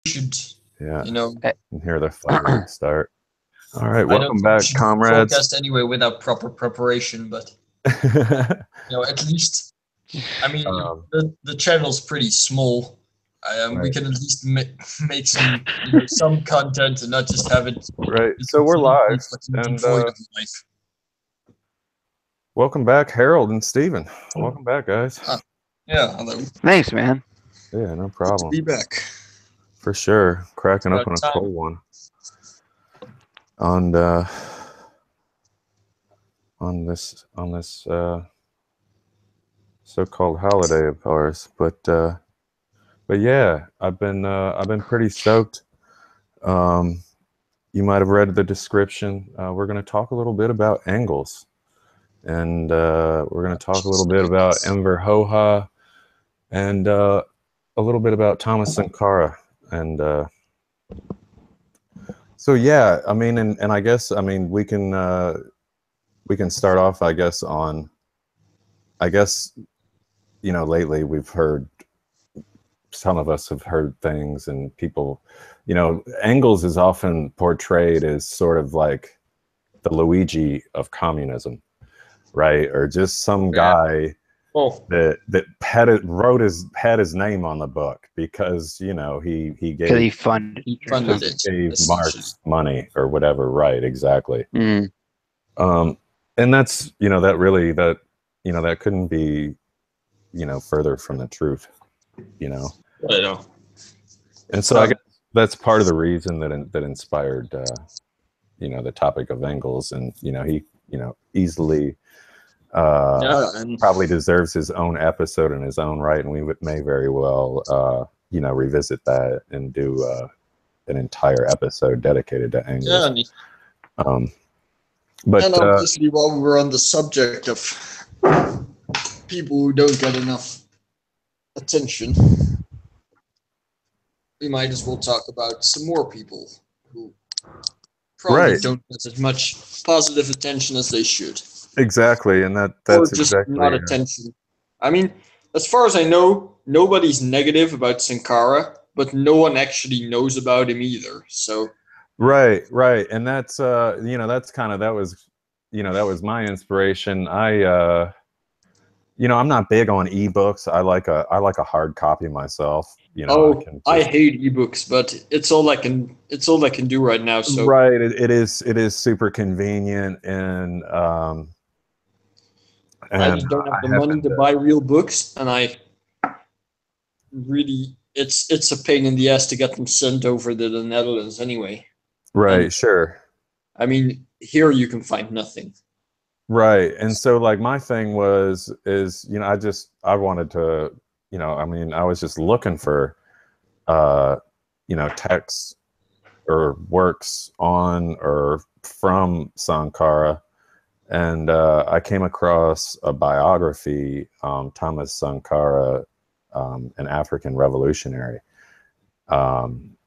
should, Yeah. you know, And hear the fireworks start. All right, I welcome don't back, think we should comrades. podcast anyway without proper preparation, but at least, I mean, the channel's pretty small. We Right. can at least make some some content and not just have it Right. be So we're completely live, fucking and devoid of life. welcome back, Harold and Steven. Welcome back, guys. Yeah, hello. Thanks, man. Yeah, no Good to problem. be back. For sure. Cracking About open a time. cold one. On this so-called holiday of ours, but yeah, I've been pretty stoked. You might have read the description. We're going to talk a little bit about Engles, and we're going to talk a little bit about Enver Hoxha, and a little bit about Thomas Sankara, and so yeah, I mean, and I guess, I mean, we can start off, I guess, lately we've heard, some of us have heard things, and people, Engles is often portrayed as sort of like the Luigi of communism, right? Or just some guy that had his name on the book because he gave funded it. Gave Marx money or whatever, right? Exactly. Mm. And that's that couldn't be further from the truth, I know. And so I guess that's part of the reason that inspired the topic of Engles, and he easily probably deserves his own episode in his own right, and we may very well revisit that and do an entire episode dedicated to Engles. Yeah, but and obviously, while we were on the subject of people who don't get enough attention, we might as well talk about some more people who probably don't get as much positive attention as they should. Exactly, and that's or just exactly not attention. I mean, as far as I know, nobody's negative about Sankara, but no one actually knows about him either. So right, and that's that's kind of that was my inspiration. I'm not big on ebooks. I like a hard copy myself. I hate ebooks, but it's all I can do right now. So right, it is super convenient, and I just don't have the money to buy real books, and it's a pain in the ass to get them sent over to the Netherlands anyway. Right, and, sure. I mean, here you can find nothing. Right, and so like my thing is I wanted to I was just looking for texts or works on or from Sankara, and I came across a biography, Thomas Sankara, an African revolutionary, by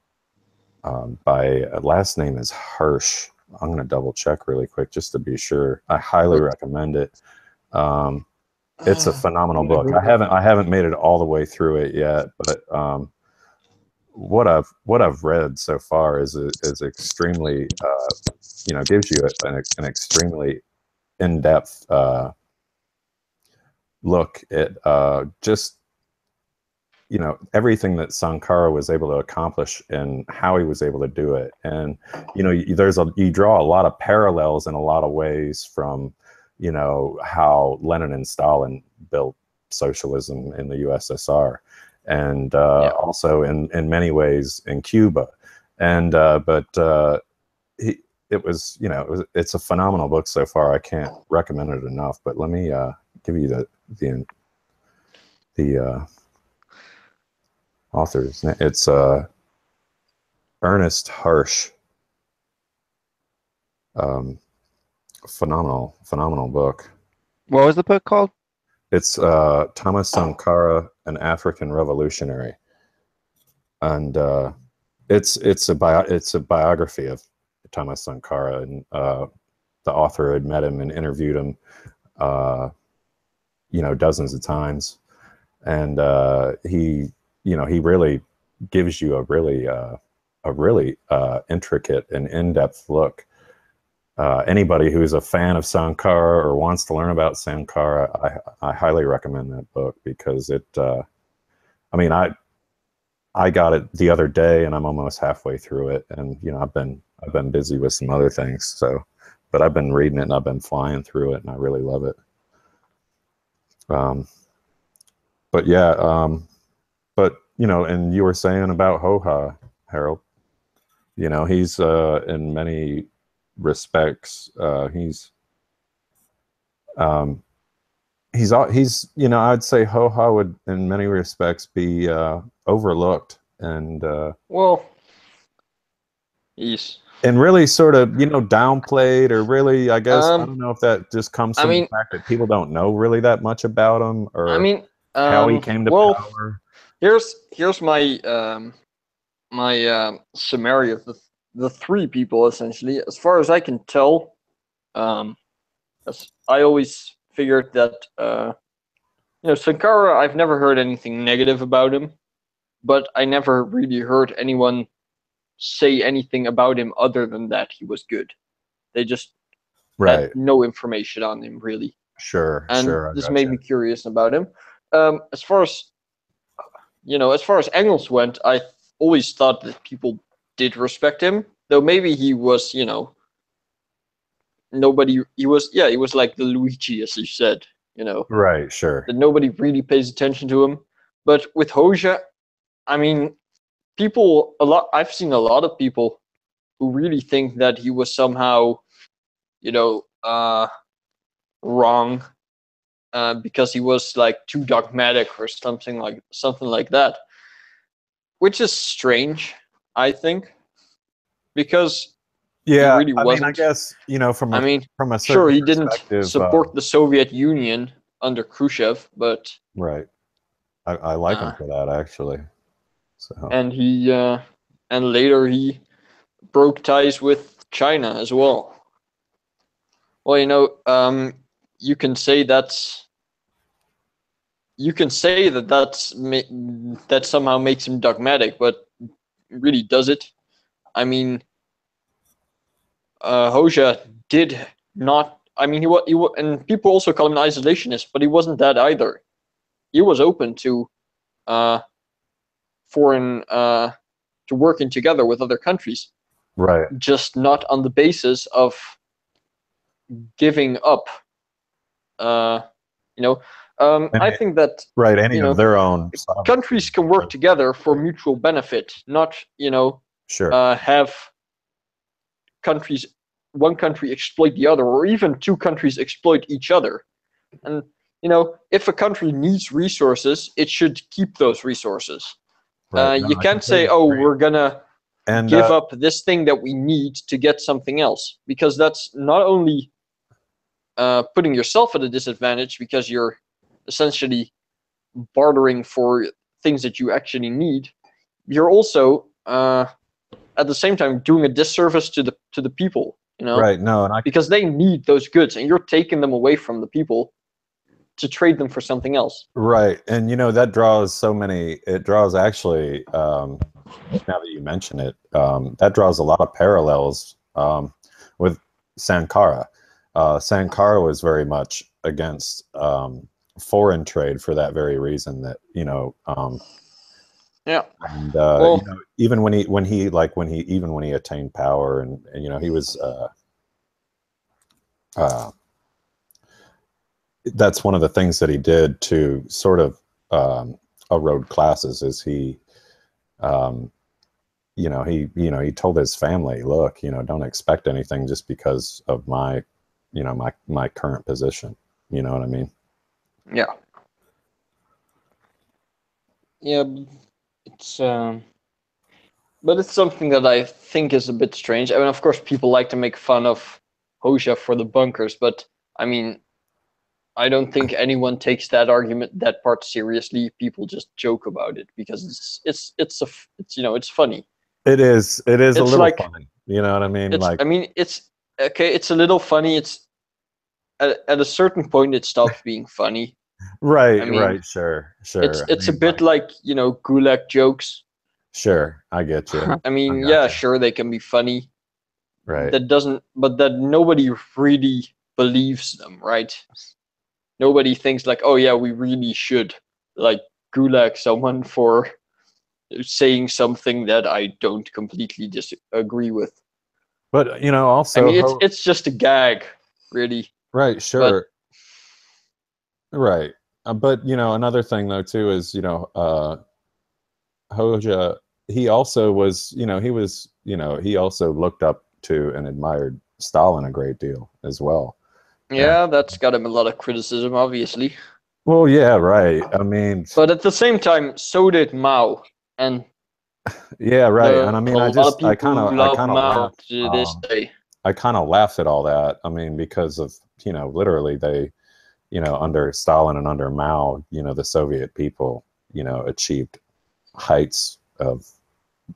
last name is Hirsch. I'm going to double check really quick just to be sure. I highly recommend it. It's a phenomenal book. I haven't made it all the way through it yet, but what I've read so far is extremely gives you an extremely in-depth look at just everything that Sankara was able to accomplish and how he was able to do it. And you draw a lot of parallels in a lot of ways from how Lenin and Stalin built socialism in the USSR, and also in many ways in Cuba. And it's a phenomenal book so far. I can't recommend it enough. But let me give you the author's name. It's Ernest Hirsch. Phenomenal book. What was the book called? It's Thomas Sankara, an African Revolutionary, and it's a biography of Thomas Sankara, and the author had met him and interviewed him, dozens of times, and he really gives you a really intricate and in-depth look. Anybody who's a fan of Sankara or wants to learn about Sankara, I highly recommend that book, because it. I mean, I got it the other day, and I'm almost halfway through it, and I've been busy with some other things, so. But I've been reading it, and I've been flying through it, and I really love it. But yeah, but and you were saying about Hoxha, Harold. He's in many respects, he's I'd say Hoxha would in many respects be overlooked, and well, yes. And really sort of, downplayed, or really, I guess, I don't know if that just comes from the fact that people don't know really that much about him, or how he came to power. Here's my my summary of the three people, essentially. As far as I can tell, as I always figured that Sankara, I've never heard anything negative about him, but I never really heard anyone say anything about him other than that he was good. They just had no information on him, really. Sure, and this made me curious about him. As far as Engles went, I always thought that people did respect him, though maybe he was, he was like the Luigi, as you said, Right, sure. That nobody really pays attention to him. But with Hoxha, I mean, I've seen a lot of people who really think that he was somehow, wrong, because he was like too dogmatic or something like that, which is strange, I think, because he really wasn't. I guess from a sure, he didn't support the Soviet Union under Khrushchev, but right, I like him for that, actually. So. And he and later he broke ties with China as well. Well, you can say that somehow makes him dogmatic, but really, does it? I mean, Hoxha did not. I mean, he and people also call him an isolationist, but he wasn't that either. He was open to foreign to working together with other countries, right? Just not on the basis of giving up. I think that any of their own countries can work together for mutual benefit, not have one country exploit the other, or even two countries exploit each other. And if a country needs resources, it should keep those resources. You can't say, we're gonna give up this thing that we need to get something else, because that's not only putting yourself at a disadvantage, because you're essentially bartering for things that you actually need. You're also at the same time doing a disservice to the people, right? No, because they need those goods, and you're taking them away from the people to trade them for something else. Right. And that draws it draws actually, now that you mention it, that draws a lot of parallels with Sankara. Sankara was very much against foreign trade for that very reason, that and even when he attained power, and he was that's one of the things that he did to sort of erode classes, is he told his family, look, don't expect anything just because of my my current position. You know what I mean? Yeah. It's but it's something that I think is a bit strange. I mean, of course, people like to make fun of Hoxha for the bunkers, but I mean, I don't think anyone takes that part seriously. People just joke about it because it's funny. It is a little funny. You know what I mean? It's okay. It's a little funny. It's at a certain point it stops being funny. Right. Sure. It's a bit like Gulag jokes. Sure, I get you. I mean, I yeah, gotcha. sure, they can be funny. Right. But that nobody really believes them, right? Nobody thinks like, oh yeah, we really should like gulag someone for saying something that I don't completely disagree with. But I also, mean, it's just a gag, really. right, But sure, right. But another thing though too is Hoxha. He also was, he also looked up to and admired Stalin a great deal as well. yeah, that's got him a lot of criticism, obviously. Well, yeah, right. I mean, But at the same time, so did Mao, and yeah, right. And I mean, a lot of people I love kind of Mao laugh. to this day. I kind of laugh at all that. I mean, because of literally they, under Stalin and under Mao, the Soviet people, achieved heights of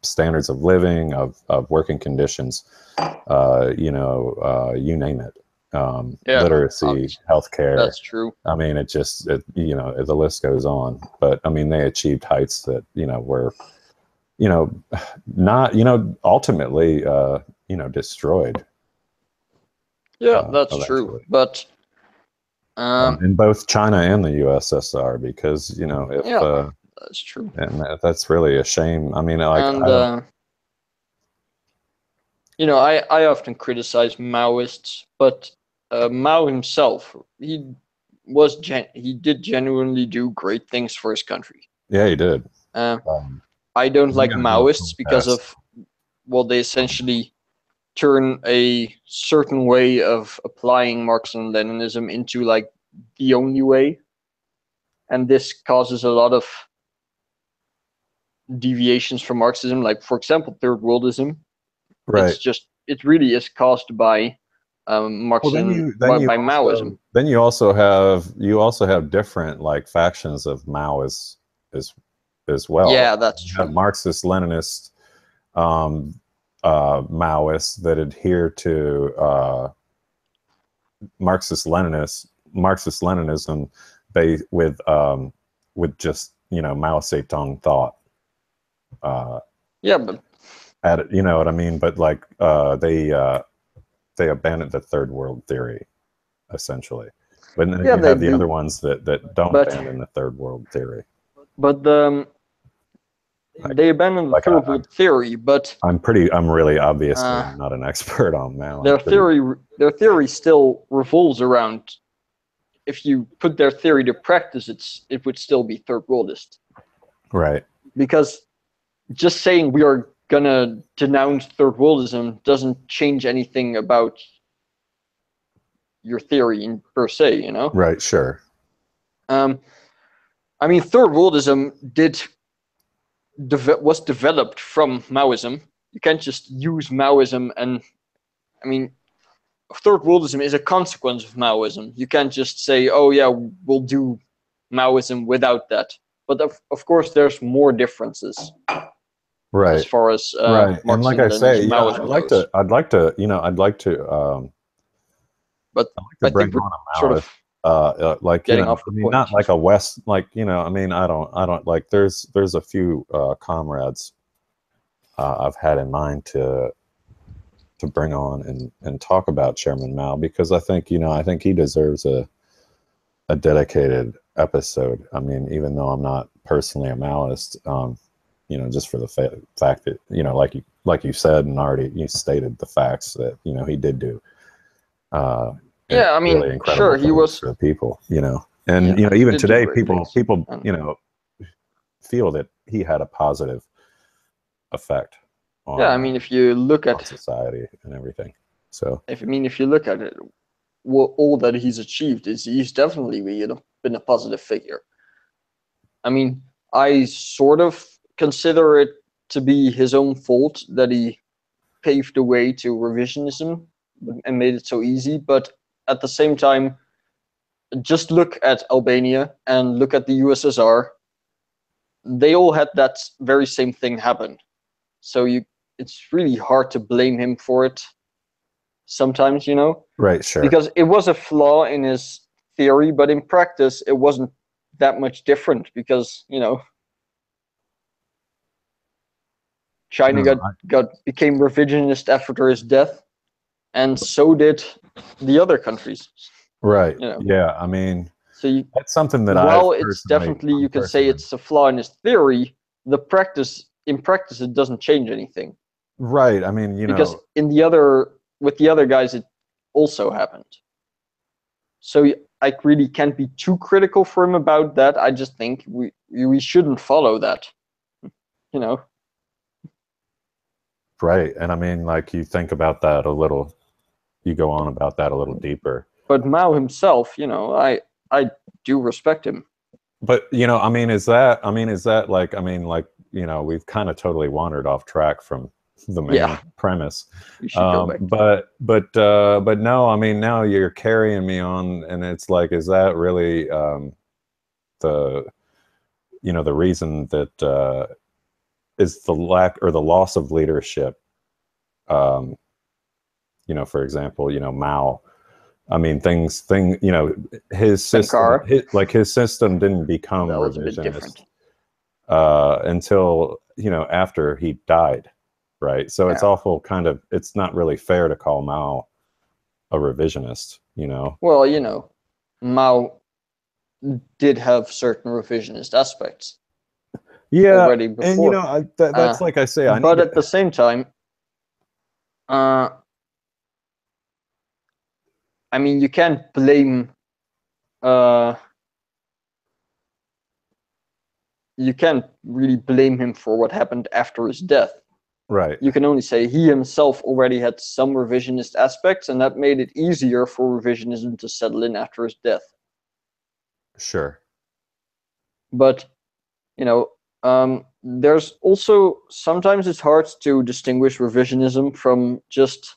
standards of living, of working conditions, you name it. Yeah, Literacy, obviously. healthcare. That's true. I mean, the list goes on. But I mean, they achieved heights that were, not ultimately, destroyed. Yeah, that's Eventually. true. But In both China and the USSR, because if yeah, that's true. and that's really a shame. I mean, like, And I often criticize Maoists, but Mao himself, he did genuinely do great things for his country. yeah, he did. I don't We like gotta do a Maoists because podcast. of they essentially turn a certain way of applying Marxism-Leninism into like the only way, and this causes a lot of deviations from Marxism. Like, for example, third worldism. Right. It really is caused by Well, Marxism, by Maoism. then you also have different like factions of Maoists as well. Yeah, that's You have true. Marxist-Leninist Maoists that adhere to Marxist-Leninism with just Mao Zedong thought. Yeah, but You know what I mean? But like they abandoned the third world theory essentially. But then yeah, you they have the do. other ones that don't But abandon the third world theory. But they abandoned the Like third world theory, but I'm really obviously I'm not an expert on Mao. their theory still revolves around. If you put their theory to practice, it would still be third worldist. Right. Because just saying we are gonna denounce third worldism doesn't change anything about your theory in per se, Right, sure. I mean, third worldism was developed from Maoism. You can't just use Maoism, and I mean, third worldism is a consequence of Maoism. You can't just say, oh yeah, we'll do Maoism without that. But of course, there's more differences. Right. As far as right. And like I say, I'd like to but I bring think we're on a sort Maoist. of Like getting off the point. not like a West, like I mean, I don't like. There's a few comrades I've had in mind to bring on and talk about Chairman Mao, because I think he deserves a dedicated episode. I mean, even though I'm not personally a Maoist, just for the fact that like you said and already you stated the facts that he did do. Yeah, I mean, really incredible sure, he was for the people, and even today, people feel that he had a positive effect on, yeah, I mean, if you look at society and everything. So if you look at it, all that he's achieved is he's definitely been a positive figure. I mean, I sort of consider it to be his own fault that he paved the way to revisionism and made it so easy, but at the same time, just look at Albania and look at the USSR. They all had that very same thing happen. So it's really hard to blame him for it sometimes, Right, sure. Because it was a flaw in his theory, but in practice, it wasn't that much different because, China became revisionist after his death, and so did the other countries. Right. You know. Yeah. I mean, so that's something that while it's definitely, you can say it's a flaw in his theory, in practice it doesn't change anything. Right. I mean, because with the other guys, it also happened. So I really can't be too critical for him about that. I just think we shouldn't follow that. You know. Right. And I mean, like, you think about that a little, you go on about that a little deeper. But Mao himself, I do respect him. But, I mean, is that like, we've kind of totally wandered off track from the main premise. We should go back. But no, I mean, now you're carrying me on, and it's like, is that really the reason that is the lack or the loss of leadership? For example, Mao. I mean, his system, his system didn't become revisionist until after he died, right? So it's awful it's not really fair to call Mao a revisionist, Well, Mao did have certain revisionist aspects. Yeah, already before. And that's like I say. But at the same time, I mean, you can't blame. You can't really blame him for what happened after his death. Right. You can only say he himself already had some revisionist aspects, and that made it easier for revisionism to settle in after his death. Sure. But, there's also, sometimes it's hard to distinguish revisionism from just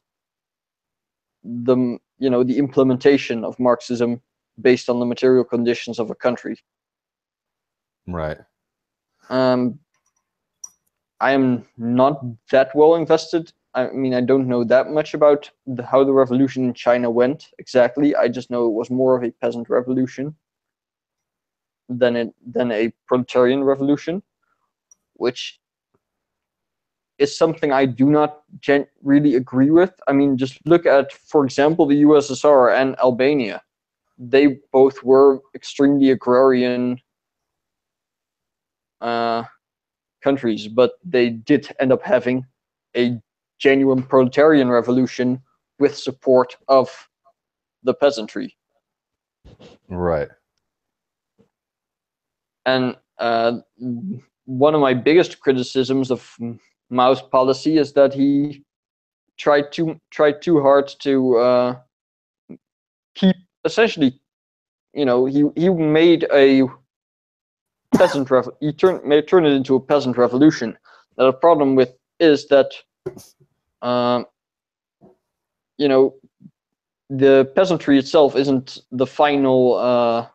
the implementation of Marxism based on the material conditions of a country. Right. I am not that well invested. I mean, I don't know that much about how the revolution in China went exactly. I just know it was more of a peasant revolution than a proletarian revolution, which is something I do not really agree with. I mean, just look at, for example, the USSR and Albania. They both were extremely agrarian countries, but they did end up having a genuine proletarian revolution with support of the peasantry. Right. And one of my biggest criticisms of Mao's policy is that he tried too hard to keep, essentially, he made a peasant he turned it into a peasant revolution. Now, the problem with is that the peasantry itself isn't the final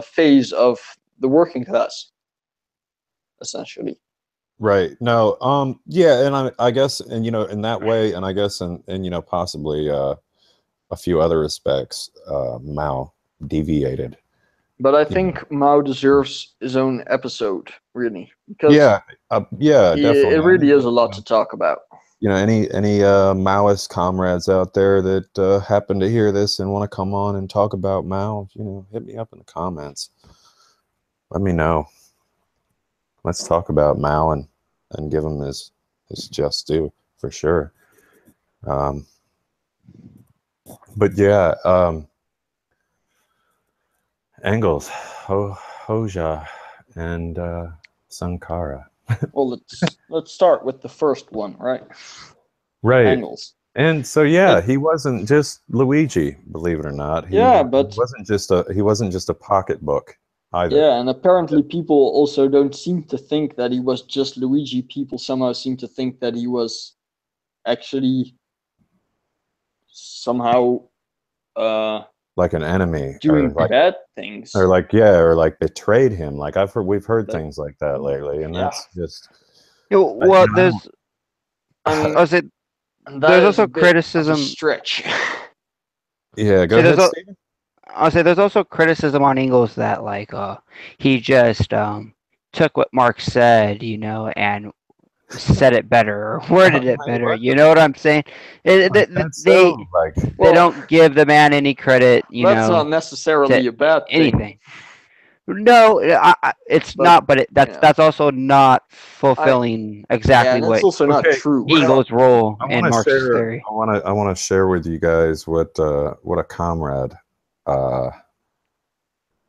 phase of the working class, essentially. Right. No. Yeah. And I guess, and in that way, and I guess, and possibly a few other respects, Mao deviated. But I think Mao deserves his own episode, really, because definitely. It really is a lot to talk about. Any Maoist comrades out there that happen to hear this and want to come on and talk about Mao, hit me up in the comments. Let me know. Let's talk about Mao and give him his just due, for sure. But yeah, Engles, Hoxha, and Sankara. Well, let's start with the first one, right? Right. Engles. And so he wasn't just Luigi, believe it or not. He wasn't just a pocketbook either. Yeah, and apparently people also don't seem to think that he was just Luigi. People somehow seem to think that he was actually somehow like an enemy, doing bad things, or betrayed him. Like we've heard things like that lately, and that's just. Well, there's also criticism. Stretch. Yeah, go ahead, Steven. I'll say there's also criticism on Engles that he just took what Marx said, and said it better or worded it better. You know what I'm saying? They don't give the man any credit. That's not necessarily a bad thing. Anything. No, it's not. But that's also not fulfilling exactly and what. It's also not true. Engels' role in Marxist theory. I want to share with you guys what a comrade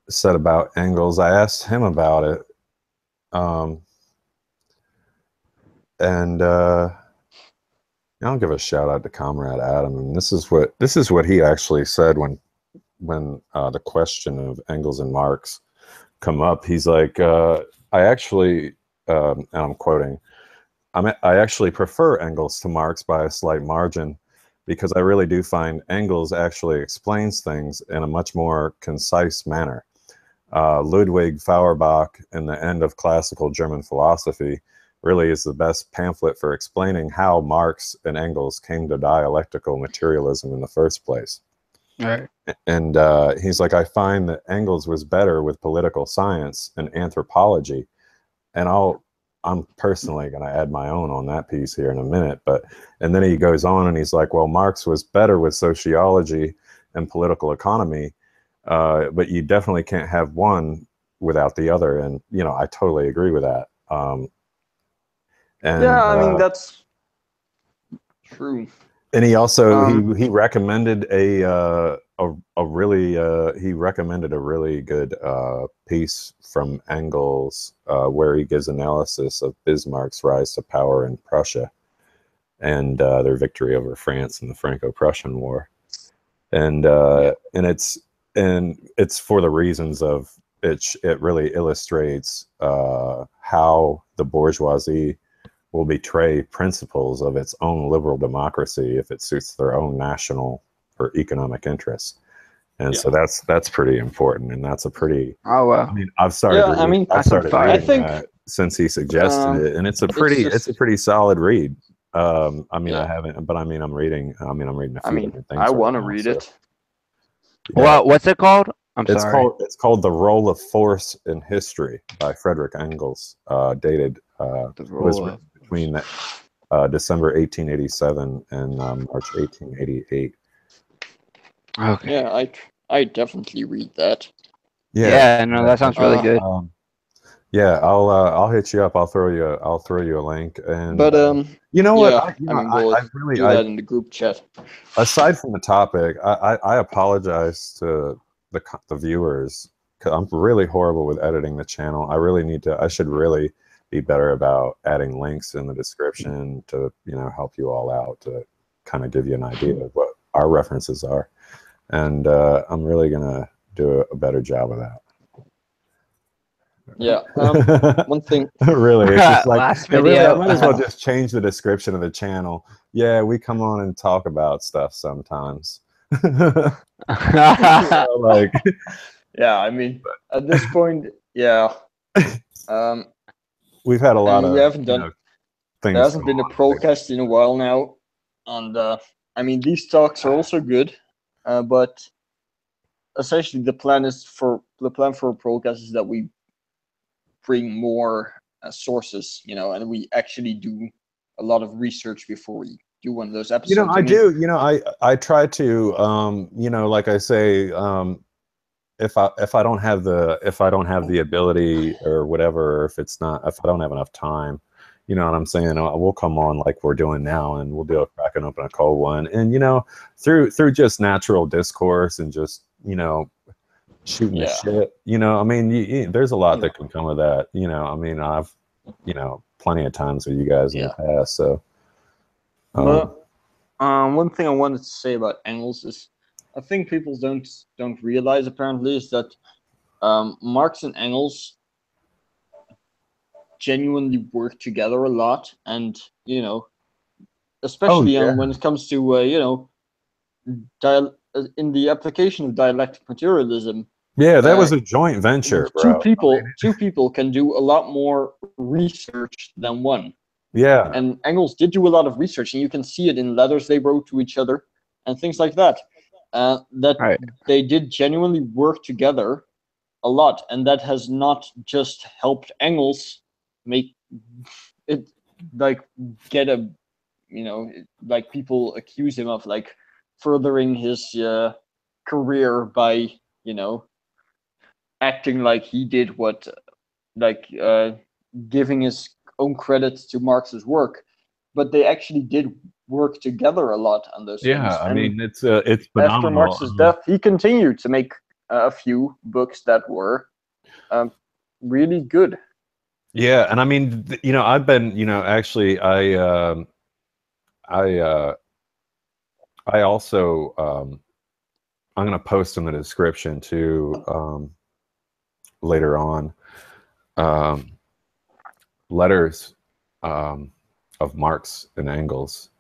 said about Engels. I asked him about it, and I'll give a shout out to Comrade Adam. And this is what he actually said when the question of Engels and Marx come up. He's like, I actually, and I'm quoting, I actually prefer Engels to Marx by a slight margin, because I really do find Engels actually explains things in a much more concise manner. Ludwig Feuerbach in The End of Classical German Philosophy really is the best pamphlet for explaining how Marx and Engels came to dialectical materialism in the first place. Right. And he's like, I find that Engels was better with political science and anthropology. And I'm personally going to add my own on that piece here in a minute. And then he goes on and he's like, well, Marx was better with sociology and political economy, but you definitely can't have one without the other. And, I totally agree with that. That's true. And he also he recommended a really good piece from Engels where he gives analysis of Bismarck's rise to power in Prussia and their victory over France in the Franco-Prussian War, and it's for the reasons of it really illustrates how the bourgeoisie will betray principles of its own liberal democracy if it suits their own national or economic interests. And so that's pretty important, and that's a pretty. Oh wow! I mean, I've started reading that since he suggested it, and it's a pretty solid read. I haven't, but I'm reading a few different things. I want to read it. Yeah. Well, what's it called? It's called The Role of Force in History by Frederick Engels, dated between December 1887 and March 1888. Okay. Yeah, I definitely read that. Yeah, no, that sounds really good. I'll hit you up. I'll throw you a link. And you know what? I really do that in the group chat. Aside from the topic, I apologize to the viewers, because I'm really horrible with editing the channel. I should really be better about adding links in the description to help you all out, to kind of give you an idea of what our references are, and I'm really gonna do a better job of that. Yeah. One thing. Really, it's just like last video. I might as well just change the description of the channel. Yeah, we come on and talk about stuff sometimes. Yeah, I mean, at this point, yeah. We've had a lot of. We haven't done. Things there hasn't been a Prolecast in a while now, and I mean, these talks are also good, but essentially the plan for a Prolecast is that we bring more sources, and we actually do a lot of research before we do one of those episodes. I try to, like I say, if I don't have the ability or whatever, or if I don't have enough time, you know what I'm saying, we'll come on like we're doing now, and we'll be able to crack an open a cold one, and through just natural discourse and just shooting the shit, I mean, there's a lot that can come with that. I mean, I've plenty of times with you guys in the past, so. One thing I wanted to say about Engels is, I think people don't realize apparently, is that Marx and Engels genuinely work together a lot, and especially when it comes to in the application of dialectic materialism. Yeah, that was a joint venture, bro. Two people can do a lot more research than one. Yeah. And Engels did do a lot of research, and you can see it in letters they wrote to each other and things like that. They did genuinely work together a lot, and that has not just helped Engels make it like get a, like people accuse him of like furthering his career by acting like he did what like giving his own credits to Marx's work, but they actually did work together a lot on those things. Yeah, I mean, it's phenomenal. After Marx's death, he continued to make a few books that were really good. Yeah, and I mean, I've been, actually, I also, I'm going to post in the description too, later on, letters of Marx and Engels,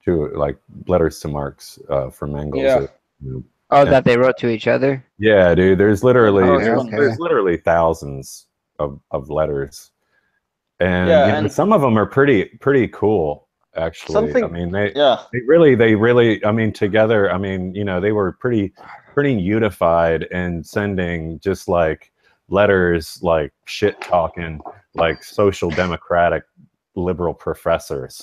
to like letters to Marx from Engels. Yeah. That they wrote to each other. Yeah, dude. There's literally Okay. there's literally thousands of letters, and some of them are pretty cool. Actually, I mean, they really, I mean, together, I mean, they were pretty unified and sending just like letters, like shit talking, like social democratic liberal professors.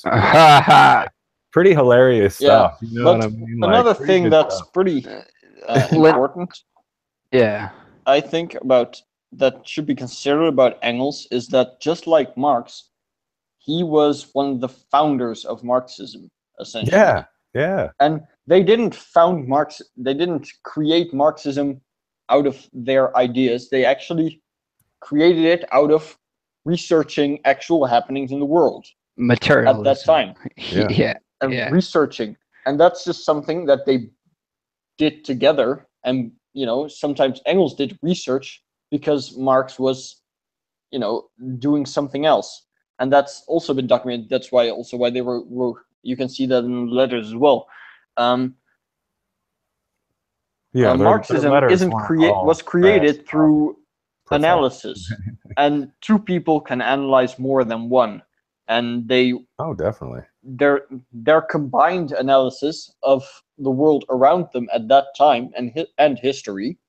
Pretty hilarious stuff. You know what I mean? Another thing that's stuff. Pretty important, I think, about that should be considered about Engels is that just like Marx, he was one of the founders of Marxism, essentially. Yeah. And they didn't found Marx. They didn't create Marxism out of their ideas. They actually created it out of researching actual happenings in the world materialism at that time. And researching, and that's just something that they did together. And sometimes Engels did research because Marx was doing something else, and that's also been documented. That's why they were you can see that in the letters as well. Marxism was created through analysis, and two people can analyze more than one, and they definitely their combined analysis of the world around them at that time and history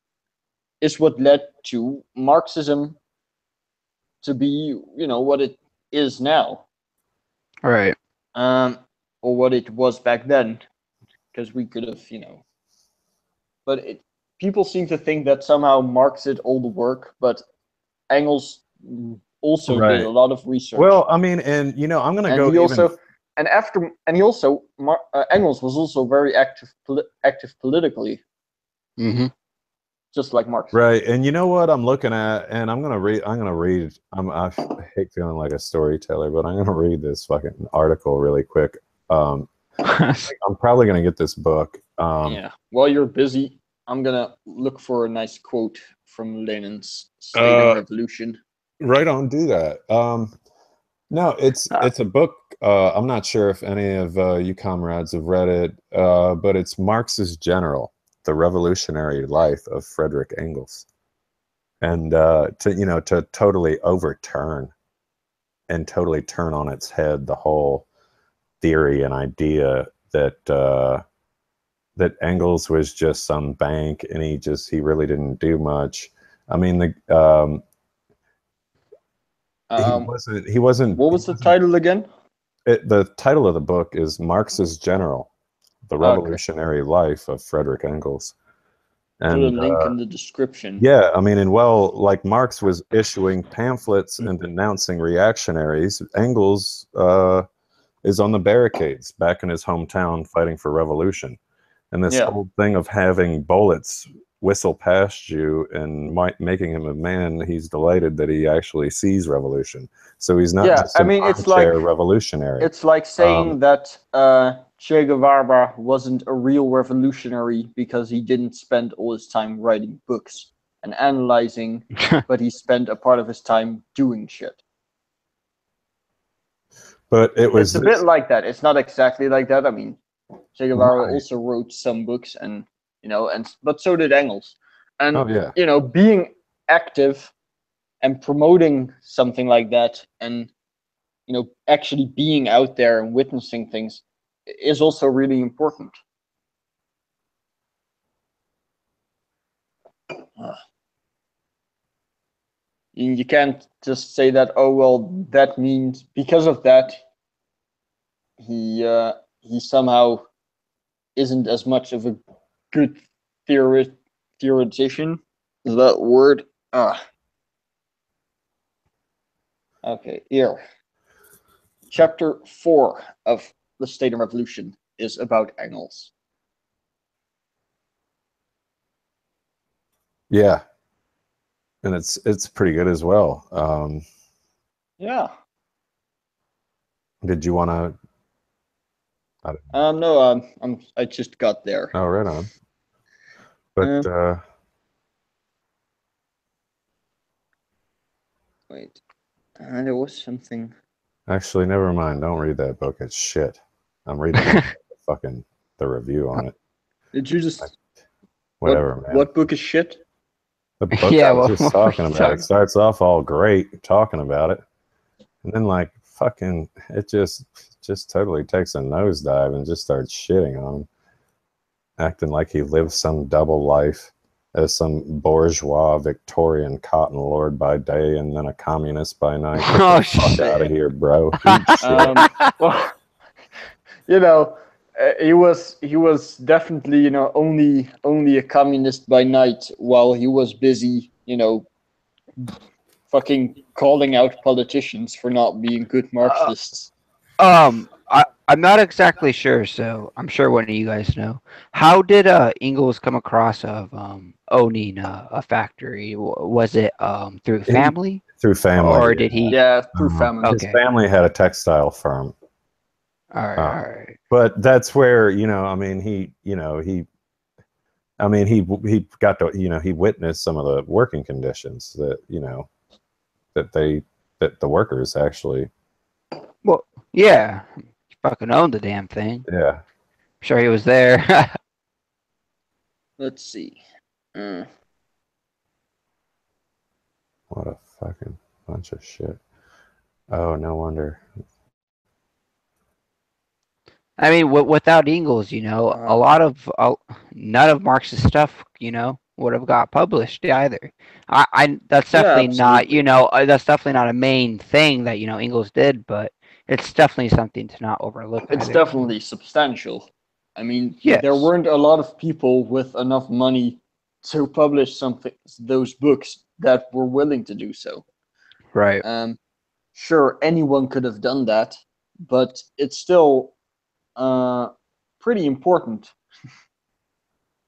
is what led to Marxism to be what it is now, right? Or what it was back then, because we could have but people seem to think that somehow Marx did all the work, but Engels also did a lot of research. Well, I mean, and I'm going to go Engels was also very active politically, just like Marx. Right, and you know what I'm looking at, and I'm gonna read. I hate feeling like a storyteller, but I'm gonna read this fucking article really quick. I'm probably gonna get this book. While you're busy, I'm gonna look for a nice quote from Lenin's State and Revolution. Right on, do that. No, it's a book. I'm not sure if any of you comrades have read it, but it's Marx's General: The Revolutionary Life of Frederick Engels, and to totally overturn and totally turn on its head the whole theory and idea that that Engels was just some bank and he really didn't do much. I mean, he wasn't. What was the title again? The title of the book is Marx's General: The Revolutionary Life of Frederick Engels. And put a link in the description. Yeah, I mean, like Marx was issuing pamphlets and denouncing reactionaries, Engels is on the barricades back in his hometown fighting for revolution. And this whole thing of having bullets whistle past you and making him a man, he's delighted that he actually sees revolution. So he's not just an armchair revolutionary. It's like saying that Che Guevara wasn't a real revolutionary because he didn't spend all his time writing books and analyzing, but he spent a part of his time doing shit. But it's a bit like that. It's not exactly like that. I mean, Che Guevara also wrote some books, and but so did Engels. And being active and promoting something like that, and actually being out there and witnessing things is also really important. You can't just say that, oh well, that means because of that he somehow isn't as much of a good theoretician. Is that word? Okay, here. Chapter 4 of The State and Revolution is about Engels. Yeah. And it's pretty good as well. Yeah. Did you want to? No, I just got there. Oh, right on. But wait, there was something. Actually, never mind. Don't read that book. It's shit. I'm reading the review on it. Did you just whatever, man? What book is shit? The book I was just talking about. It starts off all great talking about it, and then like fucking, it just totally takes a nosedive and just starts shitting on him, acting like he lives some double life as some bourgeois Victorian cotton lord by day and then a communist by night. Get the fuck out of here, bro. Well, he was definitely only a communist by night while he was busy fucking calling out politicians for not being good Marxists. I'm not exactly sure, so I'm sure one of you guys know. How did Engels come across of owning a factory? Was it through family? Through family. Or did he? Yeah, through family. His family had a textile firm. All right. But that's where, he got to, he witnessed some of the working conditions that, that the workers actually. Well, yeah. He fucking owned the damn thing. Yeah. I'm sure he was there. Let's see. What a fucking bunch of shit. Oh, no wonder. I mean, without Engels, a lot of none of Marx's stuff, would have got published either. That's definitely not, that's definitely not a main thing that Engels did, but it's definitely something to not overlook. It's definitely substantial. I mean, yes. There weren't a lot of people with enough money to publish those books that were willing to do so. Right. Sure, anyone could have done that, but it's still pretty important.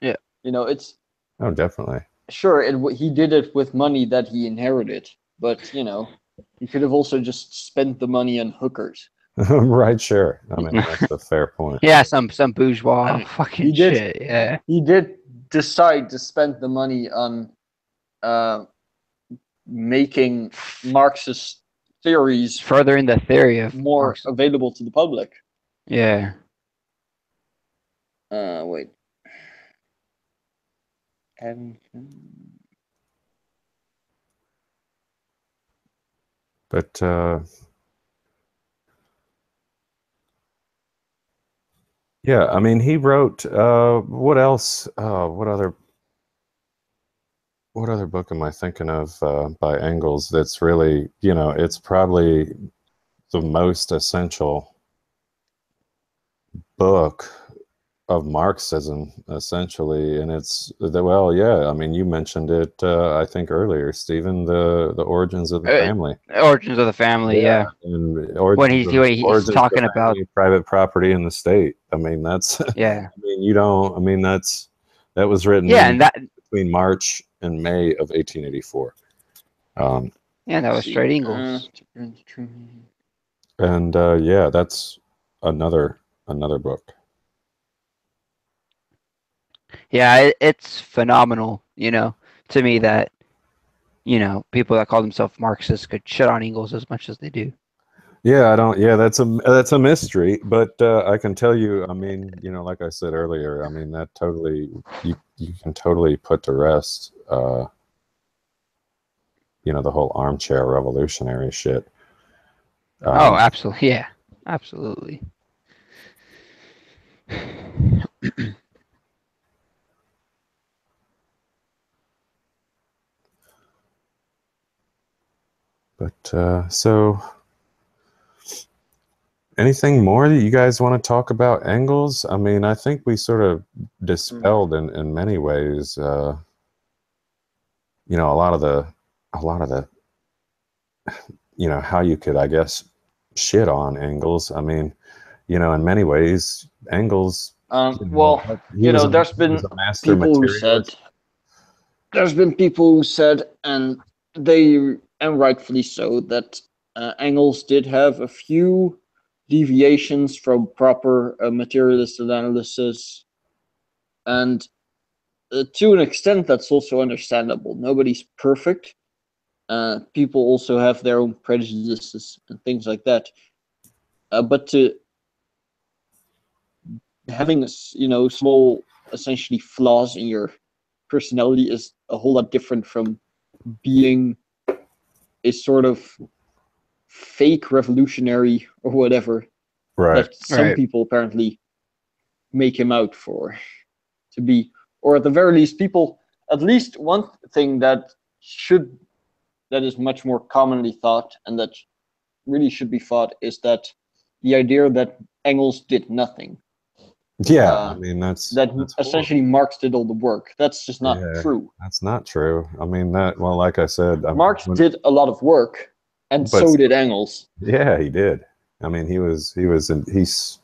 Yeah. It's. Oh, definitely. Sure, he did it with money that he inherited, but he could have also just spent the money on hookers. Right, sure. I mean, that's a fair point. Yeah, some bourgeois fucking shit. Yeah. He did decide to spend the money on making Marxist theories furthering the theory of more Marxism available to the public. Yeah. Wait. But yeah, I mean, he wrote what else? What other book am I thinking of by Engels that's really, it's probably the most essential book of Marxism, essentially, and it's I mean, you mentioned it, I think earlier, Stephen, the Origins of the Family. Origins of the Family, yeah. And when he's talking about private property in the state. I mean, that's yeah. I mean, that was written and that between March and May of 1884. Yeah, that was straight Engels. And yeah, that's another book. Yeah, it's phenomenal, to me that, people that call themselves Marxists could shit on Engels as much as they do. Yeah, that's a mystery, but I can tell you, I mean, like I said earlier, I mean, that totally, you can totally put to rest, the whole armchair revolutionary shit. Oh, absolutely. Yeah, absolutely. But so, anything more that you guys want to talk about Engles? I mean, I think we sort of dispelled in many ways, a lot of the, how you could, I guess, shit on Engles. I mean, in many ways, Engles. There's been a master people who said. materialist. There's been people who said, and rightfully so, that Engels did have a few deviations from proper materialist analysis, and to an extent that's also understandable. Nobody's perfect. People also have their own prejudices and things like that. But to having small essentially flaws in your personality is a whole lot different from being a sort of fake revolutionary or whatever that some people apparently make him out for to be. Or at the very least, at least one thing that is much more commonly thought and that really should be thought is that the idea that Engels did nothing. Yeah, I mean that's essentially Marx did all the work. That's just not true. That's not true. I mean like I said, Marx did a lot of work, and so did Engels. Yeah, he did. I mean, was witnessed.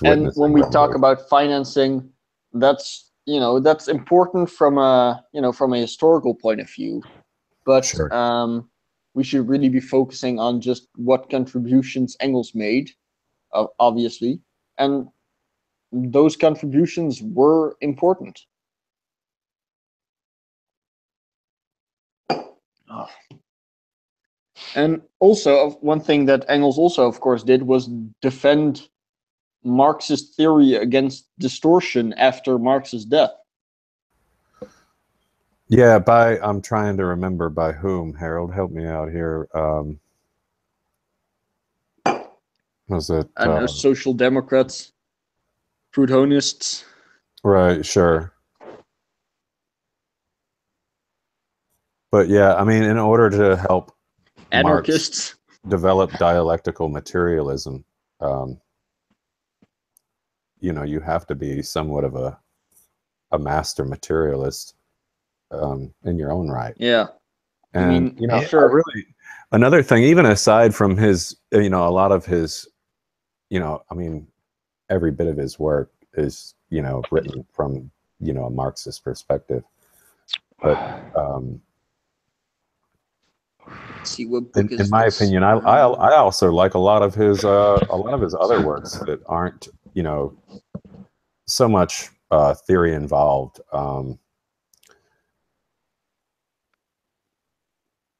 And when we talk about financing, that's important from a historical point of view, but sure. We should really be focusing on just what contributions Engels made, obviously, and those contributions were important. Oh. And also, one thing that Engels also, of course, did was defend Marxist theory against distortion after Marx's death. Yeah, I'm trying to remember by whom. Harold, help me out here. Was it? I know Social Democrats, Proudhonists. Right, sure. But yeah, I mean, in order to help anarchists develop dialectical materialism, you have to be somewhat of a master materialist in your own right. Yeah. And sure. I really, another thing, even aside from his, a lot of his, I mean, every bit of his work is, written from, a Marxist perspective. But see what book in my opinion, I also like a lot of his other works that aren't, so much theory involved.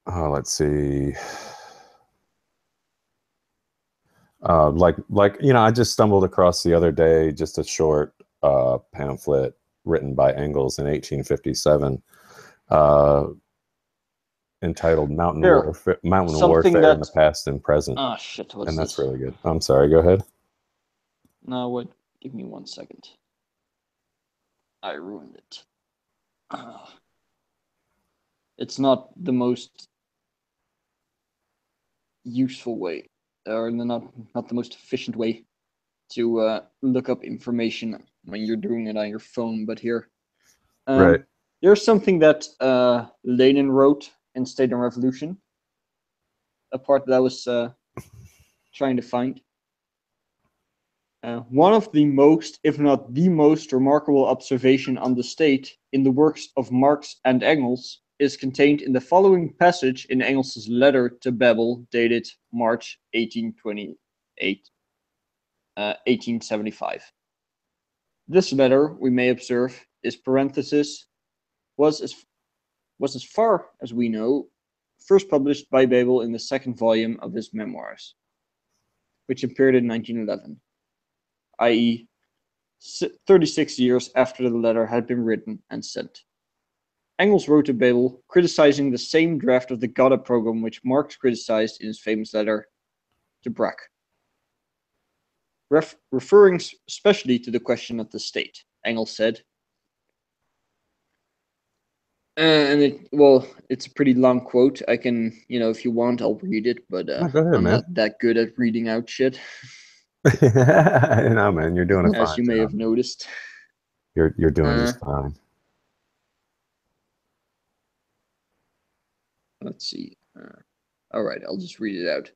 Let's see. I just stumbled across the other day just a short pamphlet written by Engels in 1857, entitled "Mountain Warfare in the Past and Present." Oh shit! What's and that's this? really good. I'm sorry. Go ahead. No, wait. Give me 1 second. I ruined it. It's not the most useful way, or not the most efficient way to look up information when you're doing it on your phone. But here, right. There's something that Lenin wrote in State and Revolution. A part that I was trying to find. One of the most, if not the most, remarkable observation on the state in the works of Marx and Engels is contained in the following passage in Engels' letter to Bebel, dated March 1875. This letter, we may observe, was as far as we know, first published by Bebel in the second volume of his memoirs, which appeared in 1911. i.e., 36 years after the letter had been written and sent. Engels wrote to Bebel criticizing the same draft of the Gotha program which Marx criticized in his famous letter to Braque, referring especially to the question of the state. Engels said, And it's a pretty long quote. I can, if you want, I'll read it, but Go ahead, I'm man. not that good at reading out shit. No, man, you're doing it fine. As you may have noticed. You're doing just fine. Let's see. All right, I'll just read it out.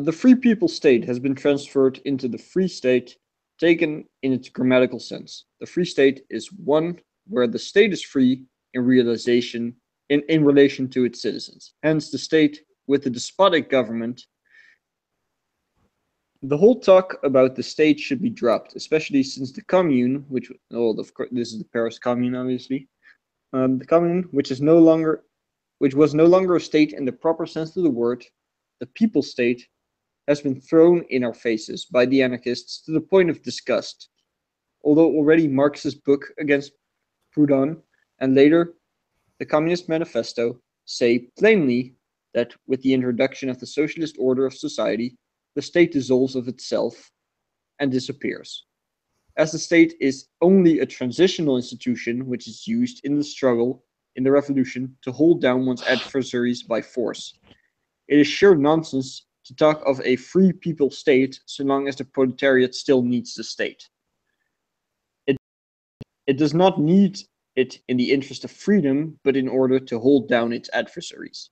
The free people state has been transferred into the free state, taken in its grammatical sense. The free state is one where the state is free in relation to its citizens. Hence, the state with the despotic government. The whole talk about the state should be dropped, especially since the commune, which, of course, this is the Paris Commune, obviously. The commune, which was no longer a state in the proper sense of the word, the people state, has been thrown in our faces by the anarchists to the point of disgust. Although already Marx's book against Proudhon and later the Communist Manifesto say plainly that with the introduction of the socialist order of society, the state dissolves of itself and disappears. As the state is only a transitional institution which is used in the struggle, in the revolution, to hold down one's adversaries by force. It is sheer nonsense to talk of a free people state so long as the proletariat still needs the state. It does not need it in the interest of freedom, but in order to hold down its adversaries.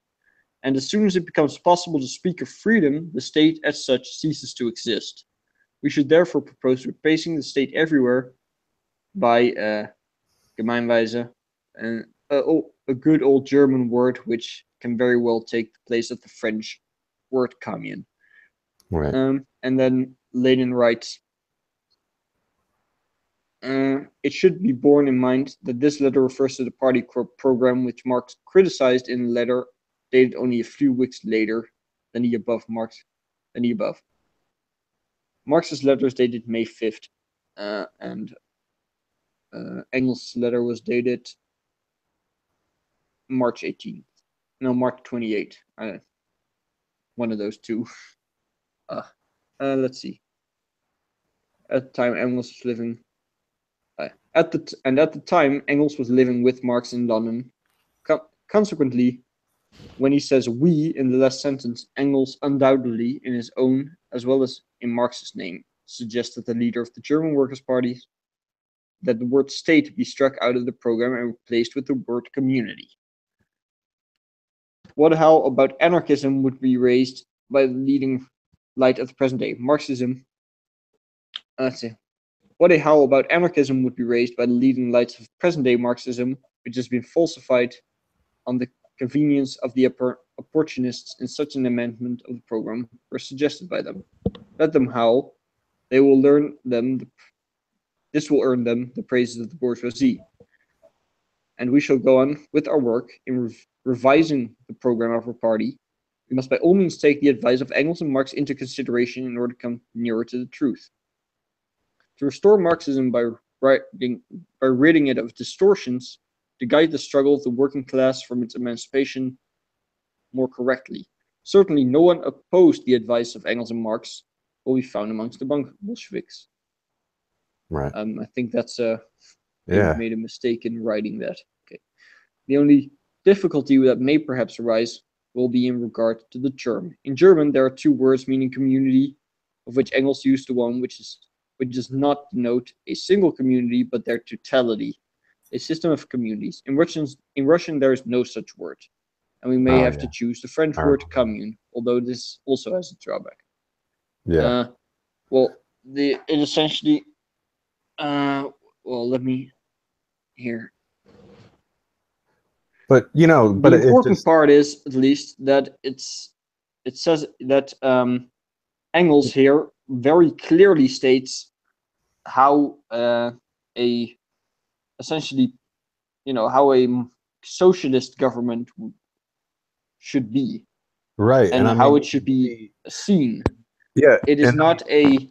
And as soon as it becomes possible to speak of freedom, the state as such ceases to exist. We should therefore propose replacing the state everywhere by Gemeinweise, a good old German word which can very well take the place of the French word commune. Right. And then Lenin writes, it should be borne in mind that this letter refers to the party program which Marx criticized in a letter dated only a few weeks later than the above. Marx's letter is dated May 5th, and Engels' letter was dated March 18th. No, March 28th. One of those two. Let's see. At the time, Engels was living. At the time, Engels was living with Marx in London. Consequently, when he says "we" in the last sentence, Engels undoubtedly, in his own as well as in Marx's name, suggests that the leader of the German Workers' Party that the word "state" be struck out of the program and replaced with the word "community." What how about anarchism would be raised by the leading light of the present day Marxism? Let's see. What a how about anarchism would be raised by the leading lights of present-day Marxism, which has been falsified on the convenience of the opportunists in such an amendment of the program were suggested by them. Let them howl. They will learn them. This will earn them the praises of the bourgeoisie. And we shall go on with our work in revising the program of our party. We must by all means take the advice of Engels and Marx into consideration in order to come nearer to the truth. To restore Marxism by ridding it of distortions, to guide the struggle of the working class from its emancipation more correctly. Certainly no one opposed the advice of Engels and Marx will be found amongst the Bolsheviks. Right. I think that's they've made a mistake in writing that. Okay. The only difficulty that may perhaps arise will be in regard to the term. In German, there are two words meaning community, of which Engels used the one which does not denote a single community, but their totality, a system of communities. In Russian, there is no such word, and we may have to choose the French word commune, although this also has a drawback. Yeah. It essentially, let me here. But the important part is at least that it says that Engels here very clearly states how how a socialist government should be, right, and how it should be seen. Yeah, it is not a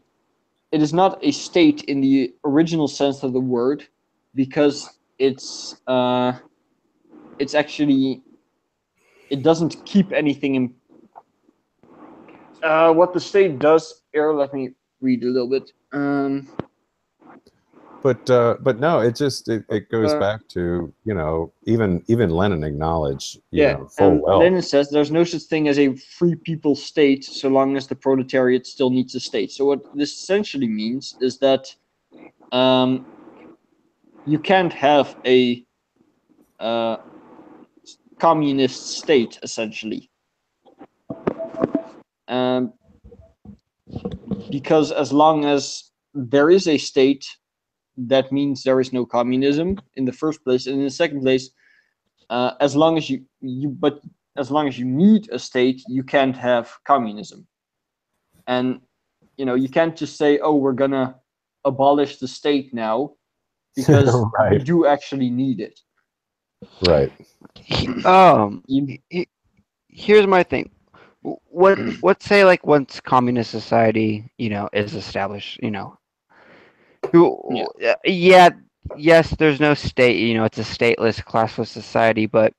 state in the original sense of the word, because it's actually, it doesn't keep anything in. What the state does here, let me read a little bit. But no, it goes back to, you know, even Lenin acknowledged, you know, full well. Lenin says there's no such thing as a free people state so long as the proletariat still needs a state. So what this essentially means is that you can't have a communist state, essentially. Because as long as there is a state, that means there is no communism in the first place, and in the second place, as long as you need a state, you can't have communism. And you know, you can't just say, "Oh, we're gonna abolish the state now," because right. we do actually need it. Right. Here's my thing. What say, like, once communist society, you know, is established, you know, yes, there's no state, you know, it's a stateless, classless society, but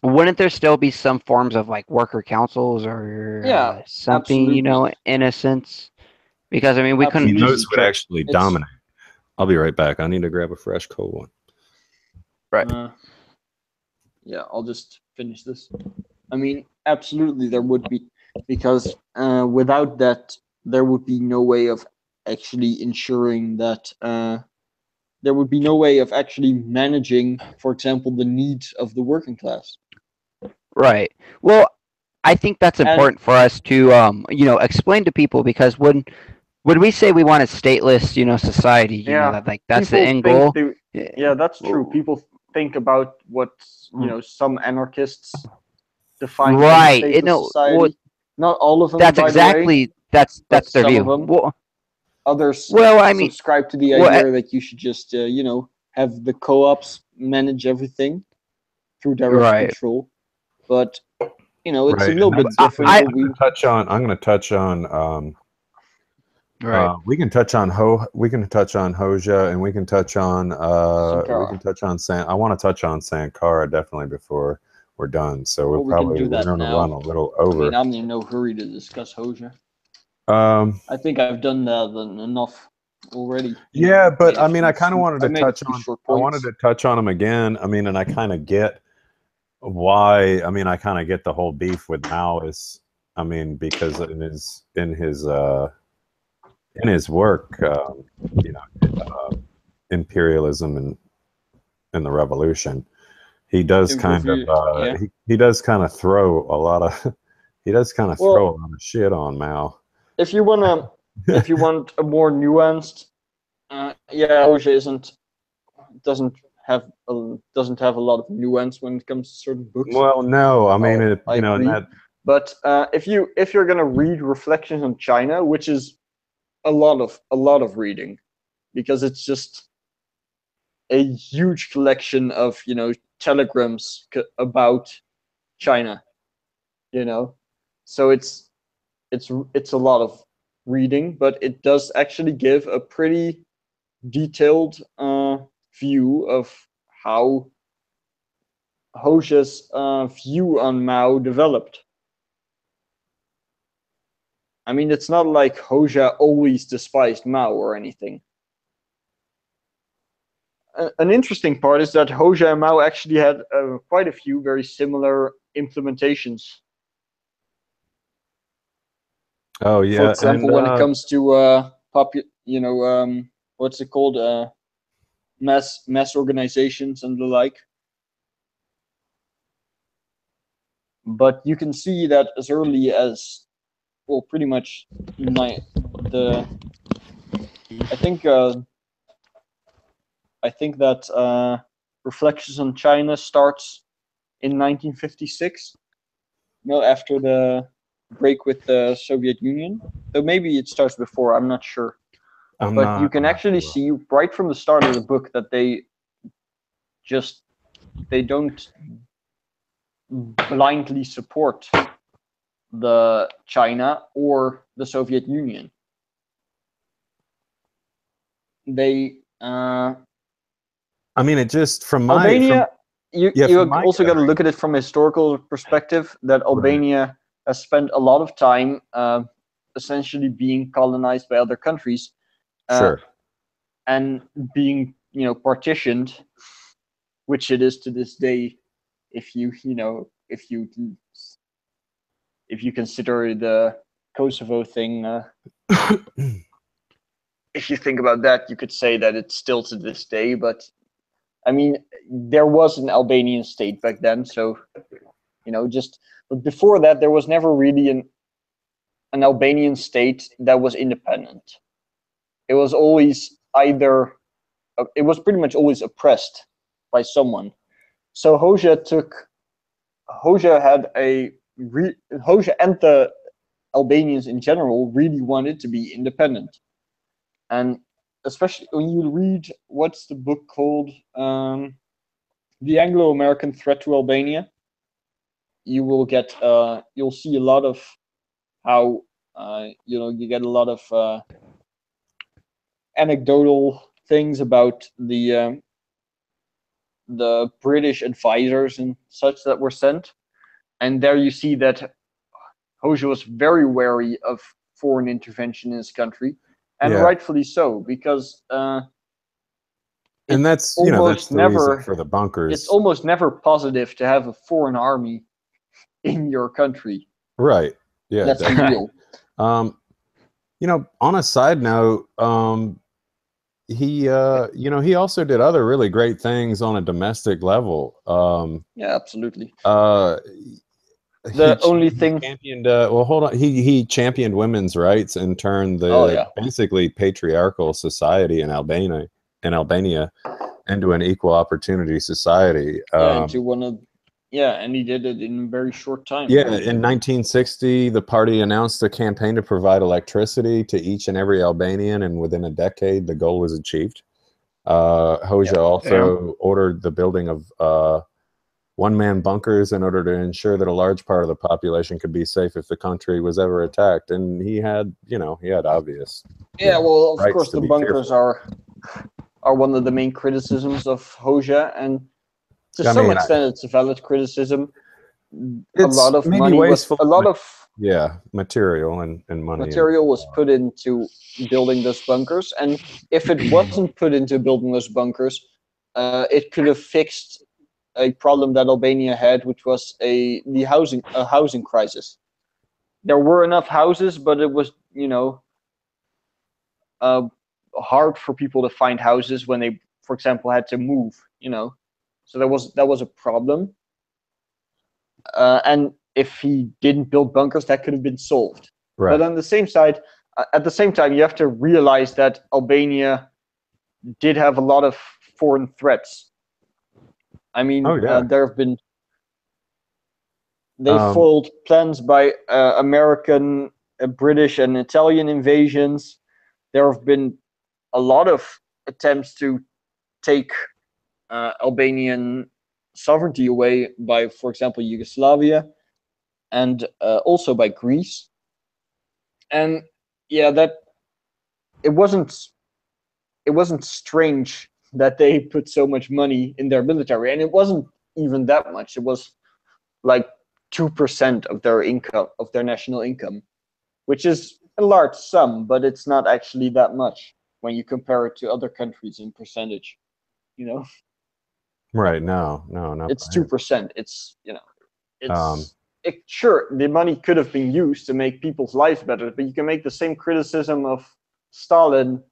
wouldn't there still be some forms of like worker councils or something, absolutely. You know, in a sense? Because I mean, we couldn't. Those would actually dominate. I'll be right back. I need to grab a fresh cold one. Right. Yeah, I'll just finish this. I mean, absolutely, there would be, because without that, there would be no way of actually ensuring that. There would be no way of actually managing, for example, the needs of the working class. Right. Well, I think that's important for us to, you know, explain to people, because when we say we want a stateless, you know, society, you know, that, like, that's the end goal. Yeah, that's true. People think about what, you know, some anarchists define as a stateless society. Well, not all of them. That's exactly that's their view. Well, others subscribe to the idea that you should just, you know, have the co-ops manage everything through direct control. But you know, it's a little bit different. I'm going to touch on. Right. We can touch on Hoxha, and we can touch on I want to touch on Sankara definitely before we're done. So we're going to run a little over. I mean, I'm in no hurry to discuss Hoxha. I think I've done that enough already. Yeah, but I mean, I kind of wanted to touch on. I wanted to touch on him again. I mean, and I kind of get why. I mean, I kind of get the whole beef with Maoists. I mean, because in his work, you know, imperialism and the revolution, he does kind of he does kind of throw a lot of throw a lot of shit on Mao. If you want a more nuanced, Hoxha doesn't have a lot of nuance when it comes to certain books. Well, no, I mean, you know, that. But if you're gonna read Reflections on China, which is a lot of reading, because it's just a huge collection of, you know, telegrams about China, you know, so it's a lot of reading, but it does actually give a pretty detailed view of how Hoxha's view on Mao developed. I mean, it's not like Hoxha always despised Mao or anything. An interesting part is that Hoxha and Mao actually had quite a few very similar implementations. Oh yeah. For example, when it comes to what's it called, mass organizations and the like. But you can see that as early as, well, pretty much I think that Reflections on China starts in 1956. You know, after the break with the Soviet Union. So maybe it starts before, I'm not sure. But you can actually see right from the start of the book that they don't blindly support the China or the Soviet Union. They I mean, it just from my Albania, you also got to look at it from a historical perspective, that Albania has spent a lot of time essentially being colonized by other countries. Sure. and being, partitioned, which it is to this day, if you consider the Kosovo thing. If you think about that, you could say that it's still to this day, but I mean, there was an Albanian state back then, so but before that, there was never really an Albanian state that was independent. It was always it was pretty much always oppressed by someone. So Hoxha and the Albanians in general really wanted to be independent. And especially when you read, what's the book called? The Anglo-American Threat to Albania. You will get, you'll see a lot of how, you get a lot of anecdotal things about the British advisors and such that were sent. And there you see that Hoxha was very wary of foreign intervention in his country. And rightfully so, because and that's that's the reason for the bunkers. It's almost never positive to have a foreign army in your country. Right. Yeah. That's real. On a side note, he also did other really great things on a domestic level. Yeah, absolutely. He championed women's rights and turned the basically patriarchal society in Albania into an equal opportunity society. And he did it in a very short time. Yeah, in 1960, the party announced a campaign to provide electricity to each and every Albanian, and within a decade, the goal was achieved. Hoxha also ordered the building of one-man bunkers in order to ensure that a large part of the population could be safe if the country was ever attacked. And he had obvious. Yeah, well, of course, the bunkers are one of the main criticisms of Hoxha, and to some extent, it's a valid criticism. A lot of money material and money. Material was put into building those bunkers, and if it wasn't put into building those bunkers, it could have fixed a problem that Albania had, which was a housing crisis. There were enough houses, but it was hard for people to find houses when they, for example, had to move. So that was a problem. And if he didn't build bunkers, that could have been solved. Right. But on the same side, at the same time, you have to realize that Albania did have a lot of foreign threats. I mean, there have been foiled plans by American, British, and Italian invasions. There have been a lot of attempts to take Albanian sovereignty away by, for example, Yugoslavia, and also by Greece. And that it wasn't strange that they put so much money in their military, and it wasn't even that much. It was like 2% of their income, of their national income, which is a large sum, but it's not actually that much when you compare it to other countries in percentage. Right? No. It's 2%. It's sure, the money could have been used to make people's lives better, but you can make the same criticism of Stalin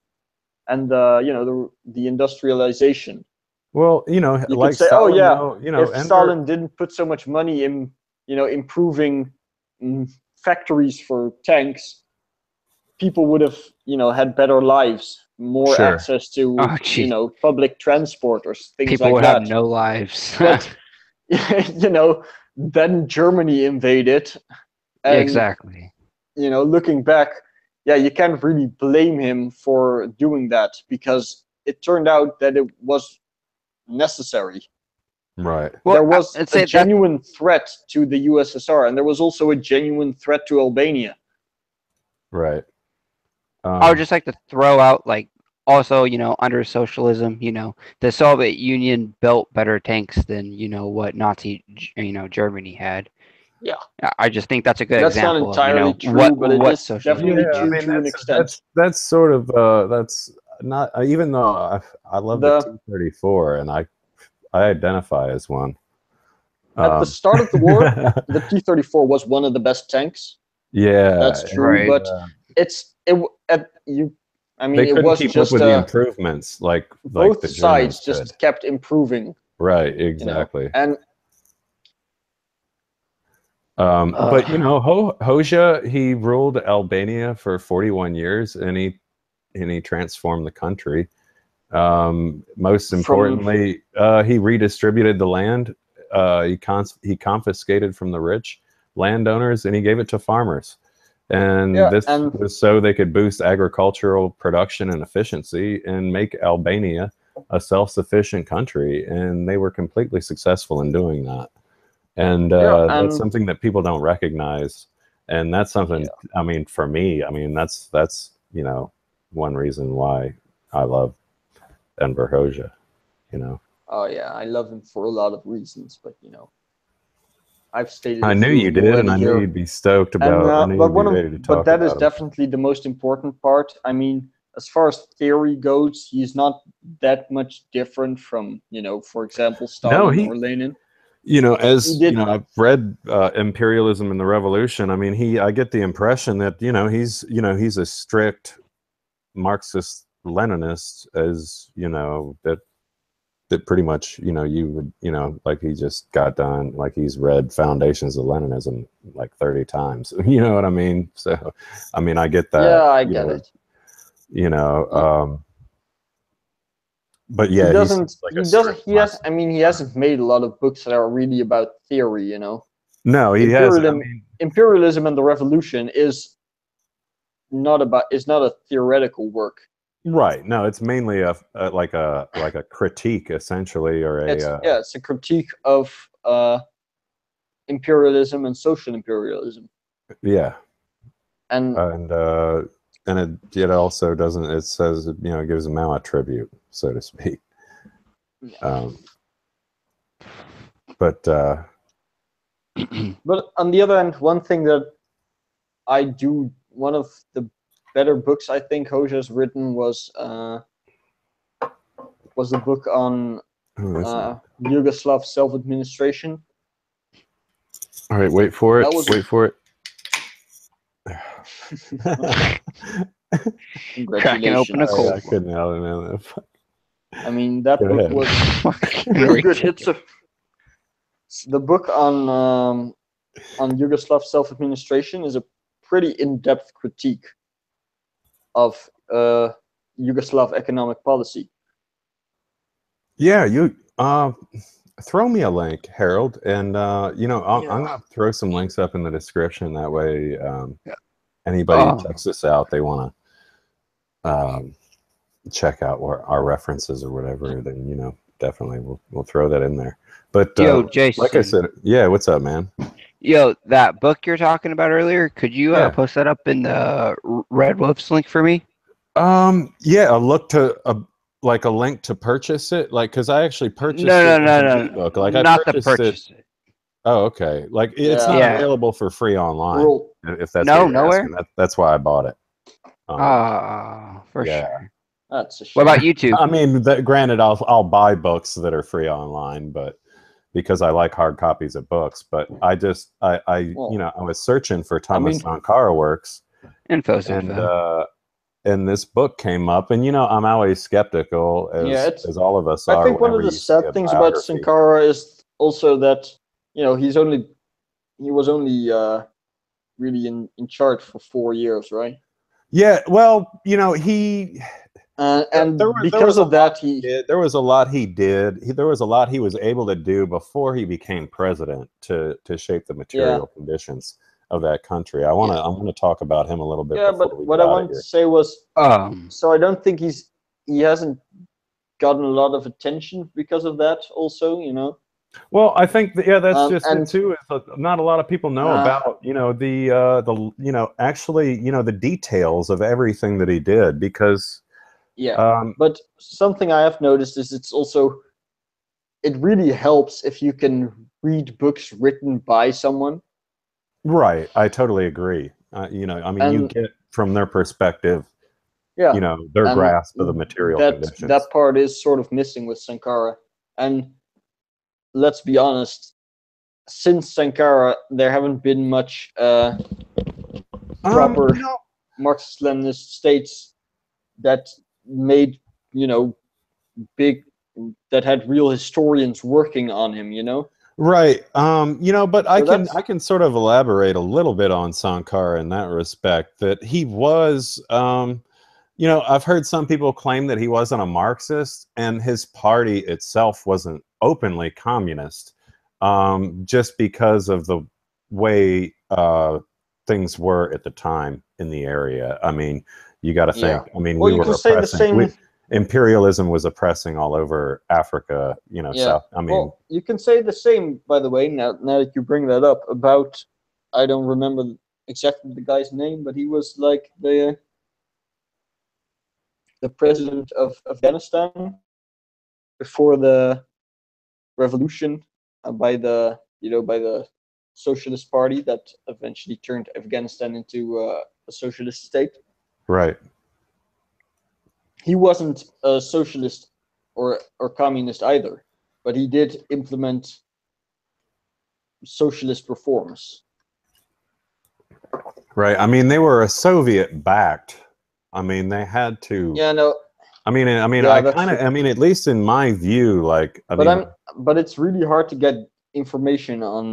and the industrialization. Well, you could say, Stalin, if Stalin didn't put so much money in, improving factories for tanks, people would have, had better lives, more access to, public transport or things people like that. People would have no lives. But, then Germany invaded. And, exactly. Looking back, you can't really blame him for doing that, because it turned out that it was necessary. Right. Well, there was a genuine threat to the USSR, and there was also a genuine threat to Albania. Right. I would just like to throw out, also, under socialism, the Soviet Union built better tanks than, what Nazi, Germany had. Yeah. I just think that's a good example. That's not entirely true, but it is definitely true to an extent. That's sort of, not even though I love the T-34, and I identify as one. At the start of the war, the T-34 was one of the best tanks. Yeah, that's true. Right. But they couldn't keep up with the improvements, like both the sides Germans just kept improving. Right, exactly. And but Hoxha, he ruled Albania for 41 years, and he transformed the country. Most importantly, he redistributed the land. He confiscated from the rich landowners, and he gave it to farmers. And this was so they could boost agricultural production and efficiency and make Albania a self-sufficient country. And they were completely successful in doing that. And that's something that people don't recognize. And that's something, I mean, for me, I mean, that's one reason why I love Enver Hoxha, Oh yeah, I love him for a lot of reasons, but I've stated. I knew you did, and I knew you'd be stoked about. But that is definitely the most important part. I mean, as far as theory goes, he's not that much different from, for example, Stalin or Lenin. I've read Imperialism and the Revolution. I mean, I get the impression that he's a strict Marxist-Leninist, as that pretty much you would like he just got done, like he's read Foundations of Leninism like 30 times. You know what I mean? So I mean, I get that. Yeah, I get it. But yeah, he hasn't made a lot of books that are really about theory, No, he hasn't. Imperialism and the Revolution is not a theoretical work. Right. No, it's mainly like a critique, essentially, or it's a critique of imperialism and social imperialism. Yeah. And it also doesn't. It says it gives a Mao a tribute, so to speak. But on the other hand, one thing that one of the better books I think Hoxha has written was a book on Yugoslav self-administration. All right, wait for it. Wait for it. Cracking open a cold. I couldn't help it, man. I mean, that book was very good. The book on Yugoslav self-administration is a pretty in-depth critique of Yugoslav economic policy. Yeah, you throw me a link, Harold, and I'm gonna throw some links up in the description. That way, anybody who checks this out, they want to check out our references or whatever, then definitely we'll throw that in there. But Jason, like I said, what's up, man? Yo, that book you're talking about earlier, could you post that up in the Red Wolves link for me? A link to purchase it, like, because I actually purchased no. book. Like, not I purchased to purchase it. Oh, okay. Like, it's not available for free online. If that's nowhere. That's why I bought it. For sure. That's a shame. What about YouTube? I mean, granted, I'll buy books that are free online, but because I like hard copies of books. But I was searching for Thomas Sankara works, and this book came up, and I'm always skeptical, as all of us are. I think one of the sad things about Sankara is also that he was only really in charge for 4 years, right? Yeah, well, he. There was a lot he did. There was a lot he did. There was a lot he was able to do before he became president to shape the material conditions of that country. I'm going to talk about him a little bit. Yeah, but what I wanted to say was, so I don't think he hasn't gotten a lot of attention because of that. Also, Well, I think that's just it too. Is not a lot of people know about the details of everything that he did, because. Yeah, but something I have noticed is it really helps if you can read books written by someone. Right, I totally agree. You get from their perspective, Yeah, you know, their grasp of the material conditions. That part is sort of missing with Sankara. And let's be honest, since Sankara, there haven't been much proper Marxist-Leninist states that made, you know, big, that had real historians working on him, you know? Right. You know, but So I can sort of elaborate a little bit on Sankara in that respect, that he was, you know, I've heard some people claim that he wasn't a Marxist, and his party itself wasn't openly communist, just because of the way things were at the time in the area. I mean, you got to think. I mean, well, we you were can say the same. Imperialism was oppressing all over Africa. You know, South. I mean, well, you can say the same. By the way, now that you bring that up, about I don't remember exactly the guy's name, but he was like the president of Afghanistan before the revolution by the by the Socialist Party that eventually turned Afghanistan into a socialist state. right. He wasn't a socialist or communist either, but he did implement socialist reforms. Right. I mean, they were a Soviet backed. I mean, they had to. Yeah, no. I mean, Yeah, I kind of. I mean, at least in my view, like. But it's really hard to get information on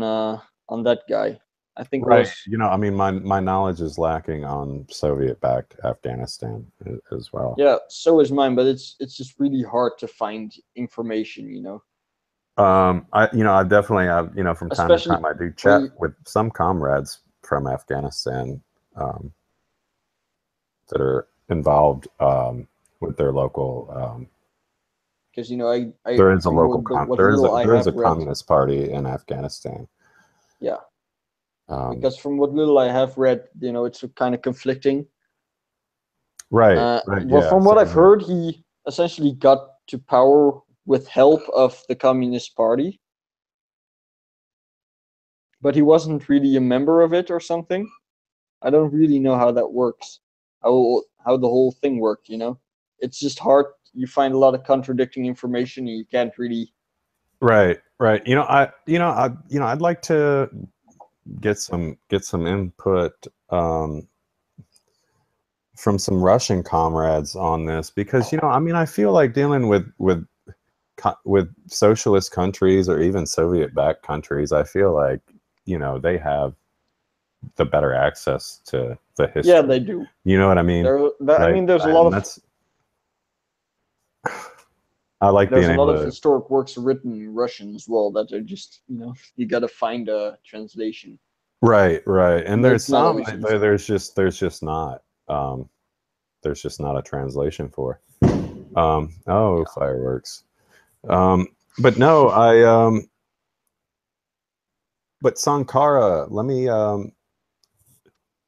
that guy. I think. Right. You know, I mean, my knowledge is lacking on Soviet-backed Afghanistan as well. Yeah, so is mine, but it's just really hard to find information. You know. I definitely have, you know, from time to time I do chat with some comrades from Afghanistan that are involved with their local. Because you know, there is a local there is a communist party in Afghanistan. Yeah. Because from what little I have read, you know, it's kind of conflicting. Right. Well, from what I've heard, he essentially got to power with help of the Communist Party, but he wasn't really a member of it or something. I don't really know how that works, how the whole thing worked. You know, it's just hard. You find a lot of contradicting information, and you can't really. Right. You know, I'd like to get some input from some Russian comrades on this, because, you know, I mean, I feel like dealing with socialist countries or even Soviet-backed countries, I feel like, you know, they have the better access to the history. Yeah, they do. You know what I mean? I mean, there's a lot of. I like there's being a lot able of to, historic works written in Russian as well that are just, you know, you got to find a translation. Right. And there's some there's just not a translation for. Fireworks. But no, but Sankara, let me I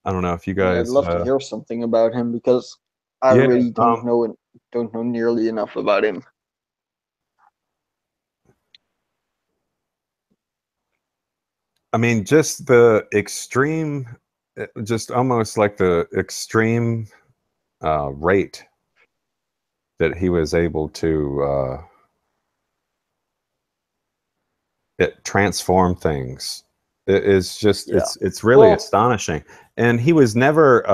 don't know if you guys I'd love to hear something about him, because I really don't know nearly enough about him. I mean, just the extreme, just almost like the extreme rate that he was able to transform things. It is just, it's really astonishing. And he was never,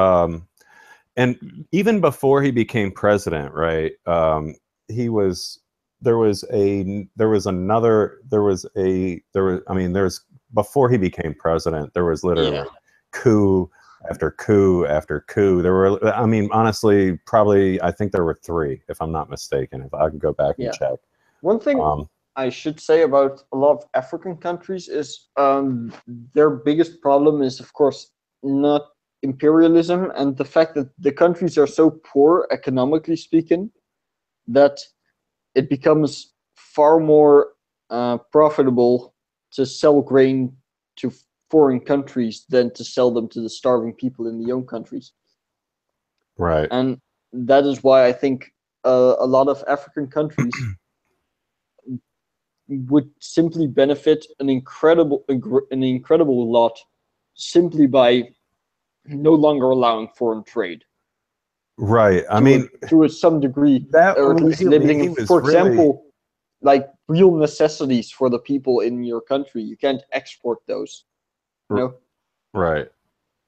and even before he became president, right? Before he became president, there was literally coup after coup after coup. There were, I mean, honestly, probably, I think there were 3, if I'm not mistaken, if I can go back and check. One thing I should say about a lot of African countries is their biggest problem is, of course, not imperialism and the fact that the countries are so poor, economically speaking, that it becomes far more profitable to sell grain to foreign countries than to sell them to the starving people in the own countries. Right. And that is why I think a lot of African countries would simply benefit an incredible lot simply by no longer allowing foreign trade. Right. I mean, to some degree, or at least limiting, for example, like real necessities for the people in your country. You can't export those. You know? Right.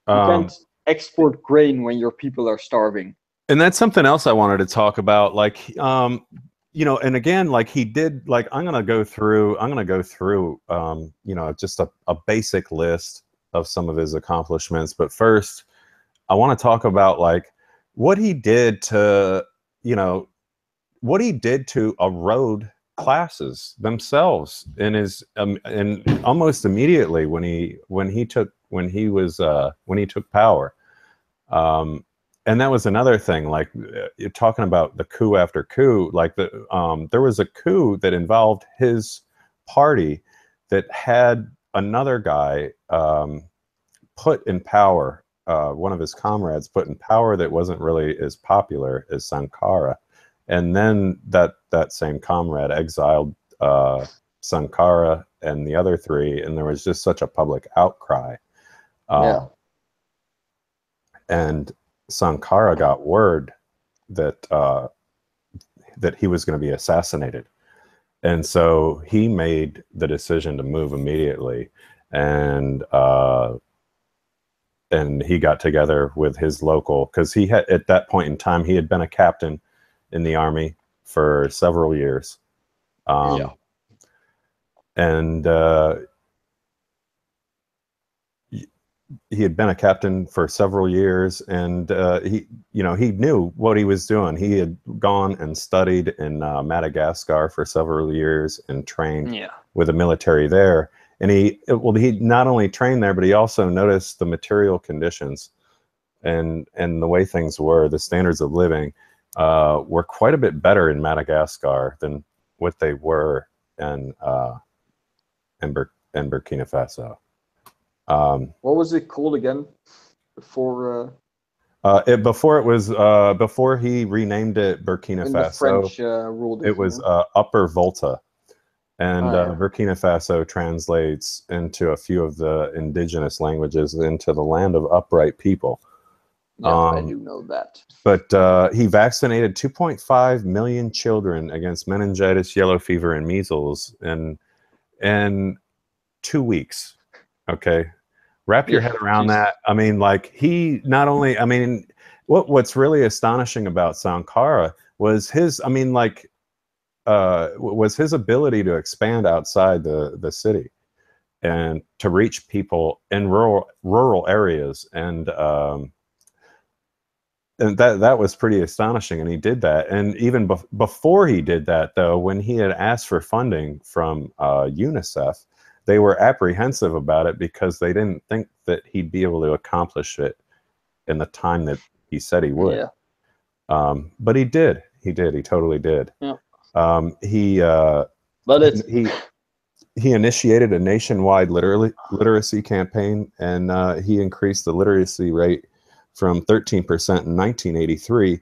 You can't export grain when your people are starving. And that's something else I wanted to talk about. Like, you know, and again, like he did, like, I'm going to go through, you know, just a basic list of some of his accomplishments. But first, I want to talk about like what he did to, you know, what he did to erode classes themselves in his, and almost immediately when he took power. And that was another thing, like you're talking about the coup after coup, like there was a coup that involved his party that had another guy put in power, one of his comrades put in power that wasn't really as popular as Sankara. And then that same comrade exiled Sankara and the other three, and there was just such a public outcry. And Sankara got word that that he was going to be assassinated, and so he made the decision to move immediately, and he got together with his local, because he had, at that point in time, he had been a captain in the army for several years, and he had been a captain for several years, and he knew what he was doing. He had gone and studied in Madagascar for several years and trained with the military there. And he not only trained there, but he also noticed the material conditions and the way things were. The standards of living were quite a bit better in Madagascar than what they were in Burkina Faso. What was it called again? Before before he renamed it Burkina Faso. The French ruled it. It was Upper Volta, and Burkina Faso translates into a few of the indigenous languages into the land of upright people. Yeah, I do know that. But he vaccinated 2.5 million children against meningitis, yellow fever, and measles in 2 weeks. Okay, wrap your head around that. I mean, like, he not only, I mean, what's really astonishing about Sankara was his, I mean, like, was his ability to expand outside the city and to reach people in rural areas, and that was pretty astonishing. And he did that. And even before he did that, though, when he had asked for funding from UNICEF, they were apprehensive about it because they didn't think that he'd be able to accomplish it in the time that he said he would. Yeah. But he did. He totally did. Yeah. He initiated a nationwide literacy campaign, and he increased the literacy rate from 13% in 1983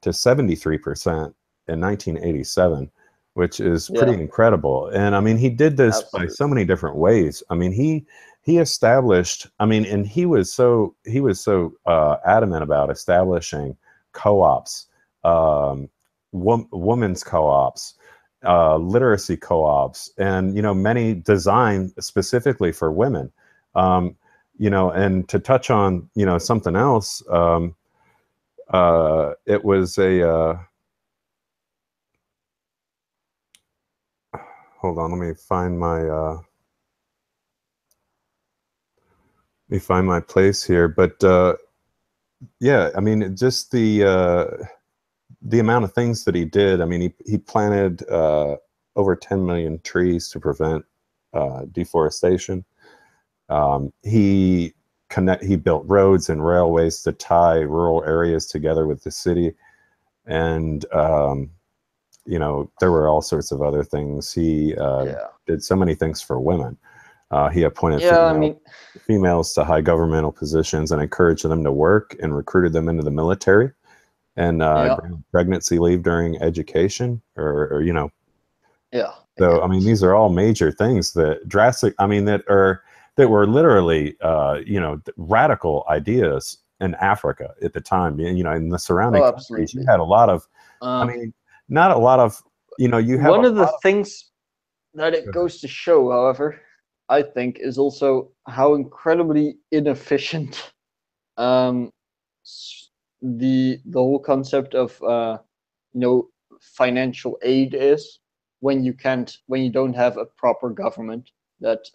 to 73% in 1987. Which is pretty incredible. And I mean, he did this by so many different ways. I mean, he established, I mean, and he was so adamant about establishing co-ops, women's co-ops, literacy co-ops, and, you know, many designed specifically for women. You know, and to touch on, you know, something else, it was a hold on, let me find my place here. But yeah, I mean, just the amount of things that he did. I mean, he planted over 10 million trees to prevent deforestation. He built roads and railways to tie rural areas together with the city, and you know, there were all sorts of other things. He did so many things for women. He appointed females to high governmental positions and encouraged them to work, and recruited them into the military, and granted pregnancy leave during education, or you know. Yeah. So I mean, these are all major things that were literally you know, radical ideas in Africa at the time, you know, in the surrounding countries, you absolutely. had a lot of, I mean, not a lot of, you know, you have one of the things that it goes to show, however, I think, is also how incredibly inefficient the whole concept of you know, financial aid is when you don't have a proper government that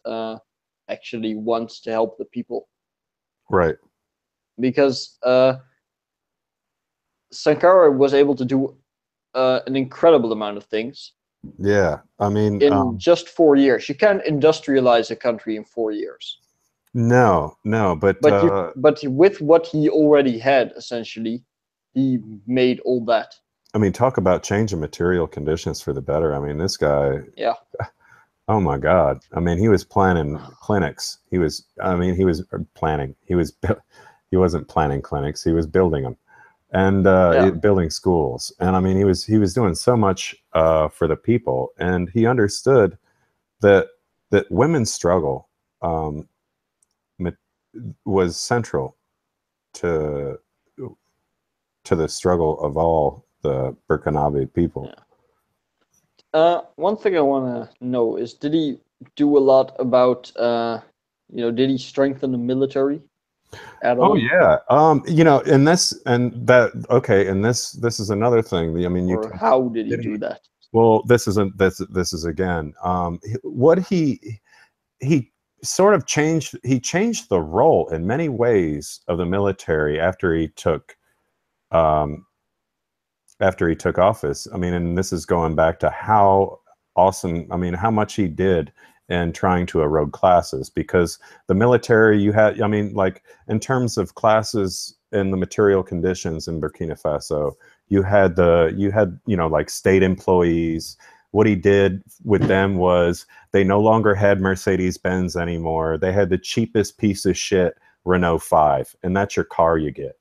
actually wants to help the people. Right. Because Sankara was able to do an incredible amount of things. Yeah, I mean, in just 4 years, you can't industrialize a country in 4 years. No, but but with what he already had, essentially, he made all that. I mean, talk about changing material conditions for the better. I mean, this guy. Yeah. Oh my God! I mean, he was planning clinics. He was planning. He wasn't planning clinics. He was building them, and building schools. And I mean, he was doing so much for the people, and he understood that women's struggle was central to the struggle of all the Burkinabe people. Yeah. One thing I want to know is, did he do a lot about, you know, did he strengthen the military at all? Oh yeah. You know, and this is another thing. I mean, how did he do that? Well, this is again. What he sort of changed. He changed the role in many ways of the military after he took office. I mean, and this is going back to how awesome, I mean, how much he did in trying to erode classes, because the military, you had, I mean, like in terms of classes and the material conditions in Burkina Faso, you had, you know, like state employees. What he did with them was they no longer had Mercedes-Benz anymore. They had the cheapest piece of shit Renault 5, and that's your car you get.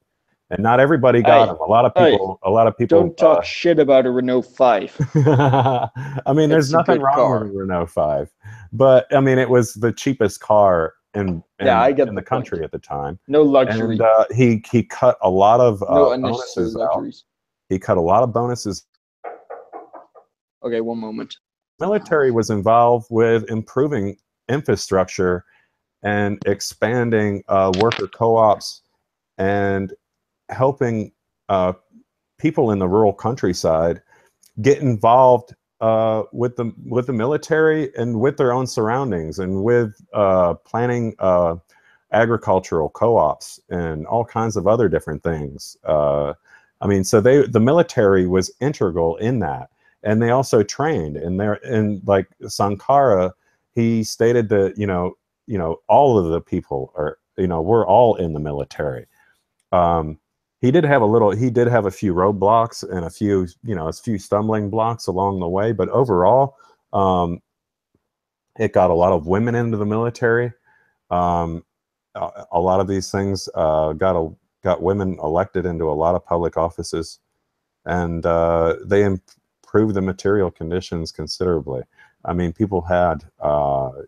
And not everybody got them. A lot of people. Don't talk shit about a Renault 5. I mean, there's nothing wrong with a Renault 5, but I mean, it was the cheapest car in the country at the time. No luxury. And he cut a lot of no unnecessary luxuries. He cut a lot of bonuses. Okay, one moment. Military was involved with improving infrastructure and expanding worker co-ops and helping people in the rural countryside get involved with the military and with their own surroundings, and with planning agricultural co-ops and all kinds of other different things. I mean, so the military was integral in that, and they also trained. And like Sankara, he stated that you know all of the people are, you know, we're all in the military. He did have a few roadblocks and a few stumbling blocks along the way, but overall, it got a lot of women into the military. A lot of these things got women elected into a lot of public offices, and they improved the material conditions considerably. I mean, people had,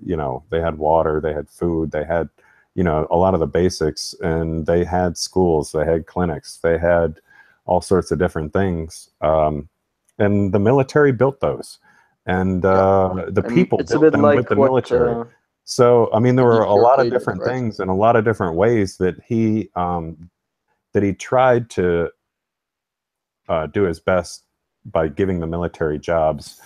you know, they had water, they had food, they had, you know, a lot of the basics, and they had schools, they had clinics, they had all sorts of different things. And the military built those, and the people built them with the military. So, I mean, there were a lot of different things and a lot of different ways that he tried to do his best by giving the military jobs,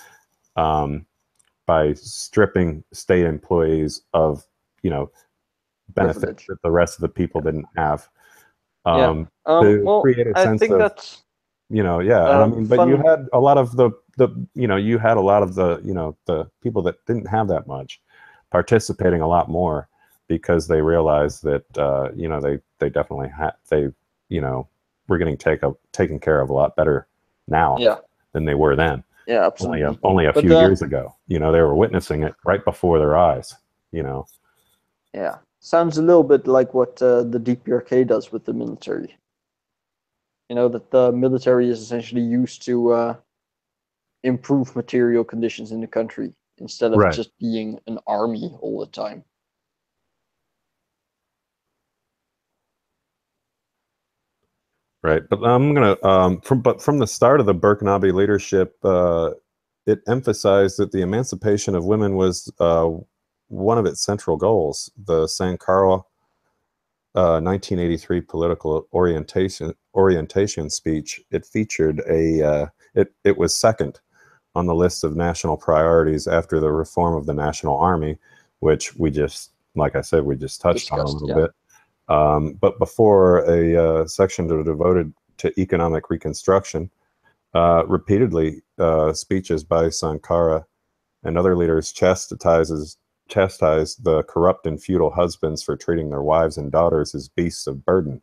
by stripping state employees of, you know, benefits that the rest of the people didn't have. To create a sense of, that's, you know, yeah. And I mean, but you had a lot of the people that didn't have that much participating a lot more, because they realized that you know, they definitely you know, were getting taken care of a lot better now than they were then. Yeah, absolutely. Only a few years ago, you know, they were witnessing it right before their eyes, you know. Yeah, sounds a little bit like what the DPRK does with the military. You know, that the military is essentially used to improve material conditions in the country instead of just being an army all the time. Right, but I'm gonna from the start of the Burkinabe leadership, it emphasized that the emancipation of women was one of its central goals. The Sankara 1983 political orientation speech, it featured it was second on the list of national priorities after the reform of the National Army, which we just, like I said, we just touched on a little bit. But before, a section devoted to economic reconstruction, repeatedly speeches by Sankara and other leaders chastised the corrupt and feudal husbands for treating their wives and daughters as beasts of burden,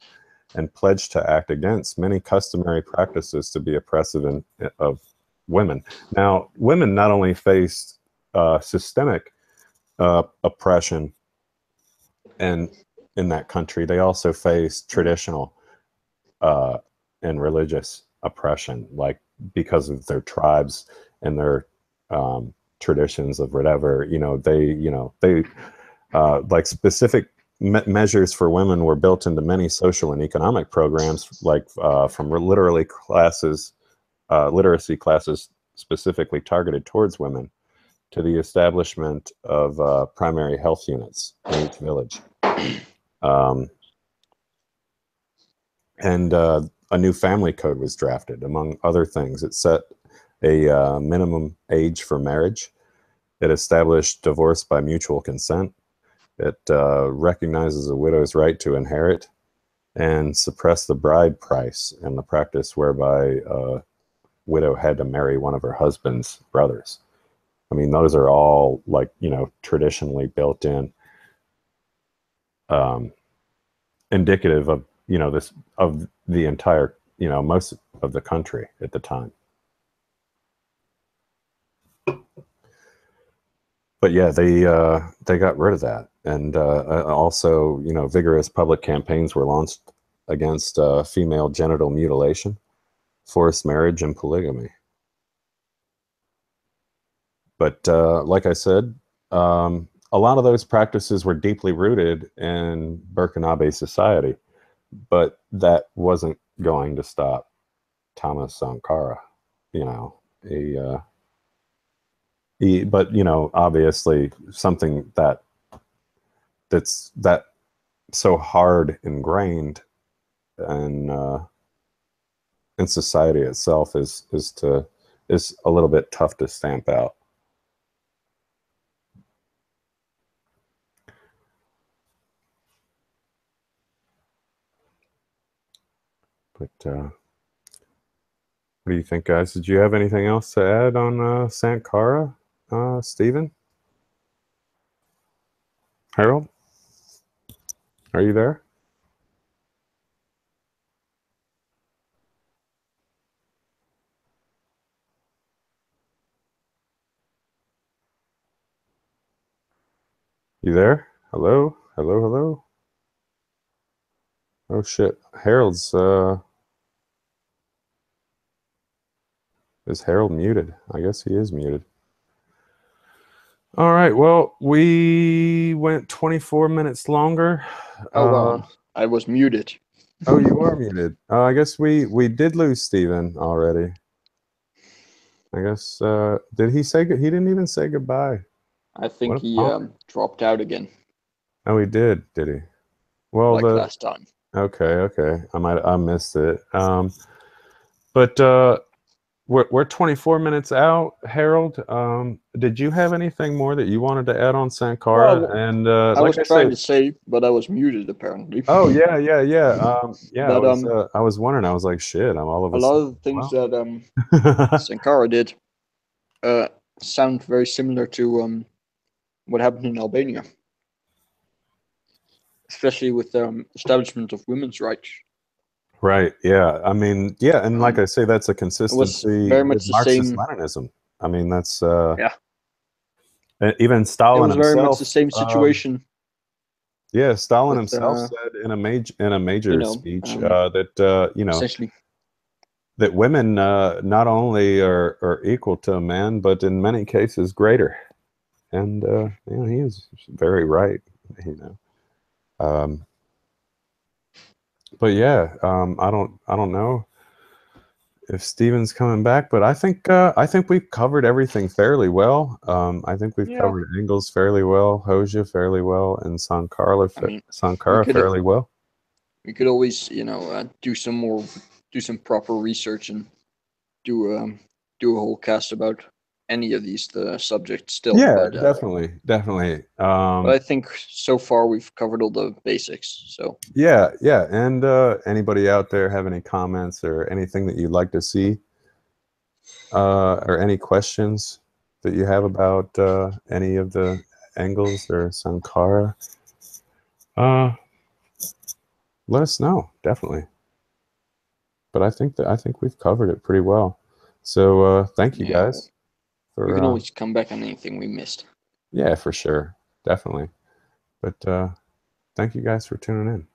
and pledged to act against many customary practices to be oppressive of women. Now, women not only faced systemic oppression and in that country, they also face traditional and religious oppression, like because of their tribes and their traditions of whatever, they like specific measures for women were built into many social and economic programs, like from literacy classes specifically targeted towards women, to the establishment of primary health units in each village. And a new family code was drafted, among other things. It set a minimum age for marriage. It established divorce by mutual consent. It recognizes a widow's right to inherit, and suppressed the bride price and the practice whereby a widow had to marry one of her husband's brothers. I mean, those are all, like, traditionally built in, indicative of, this, of the entire, most of the country at the time. But yeah, they got rid of that. And also, vigorous public campaigns were launched against female genital mutilation, forced marriage, and polygamy. But like I said, a lot of those practices were deeply rooted in Burkinabe society, but that wasn't going to stop Thomas Sankara. But obviously something that's so hard ingrained in society itself is a little bit tough to stamp out. But what do you think, guys? Did you have anything else to add on Sankara, Stephen? Harold? Are you there? You there? Hello? Hello, hello? Oh shit. Harold's is Harold muted? I guess he is muted. All right, well, we went 24 minutes longer. Oh, I was muted. Oh, you are muted. I guess we did lose Stephen already. I guess did he say he didn't even say goodbye? I think he dropped out again. Oh, he did he? Well, like last time. Okay. I missed it. But we're 24 minutes out. Harold, did you have anything more that you wanted to add on Sankara? Well, and I was trying to say, but I was muted apparently. Oh yeah. I was wondering. I was like, shit. I'm all of a lot of the things that Sankara did sound very similar to what happened in Albania, especially with the establishment of women's rights. Right. Yeah. I mean, yeah, and like I say, that's a consistency very much with Marxist-Leninism. I mean, that's yeah. Even Stalin. It was very much the same situation. Yeah, Stalin himself said in a major speech that essentially that women not only are equal to a man, but in many cases greater. And he is very right. But yeah, I don't know if Steven's coming back, but I think we've covered everything fairly well. I think we've covered Engles fairly well, Hoxha fairly well, and Sankara fairly well. We could always, do some proper research and do a whole cast about any of these subjects still. Yeah, but, definitely. But I think so far we've covered all the basics. So yeah. And anybody out there have any comments or anything that you'd like to see, or any questions that you have about any of the Engles or Sankara? Let us know, definitely. But I think we've covered it pretty well. So thank you guys. We can always come back on anything we missed. Yeah, for sure, definitely. But thank you guys for tuning in.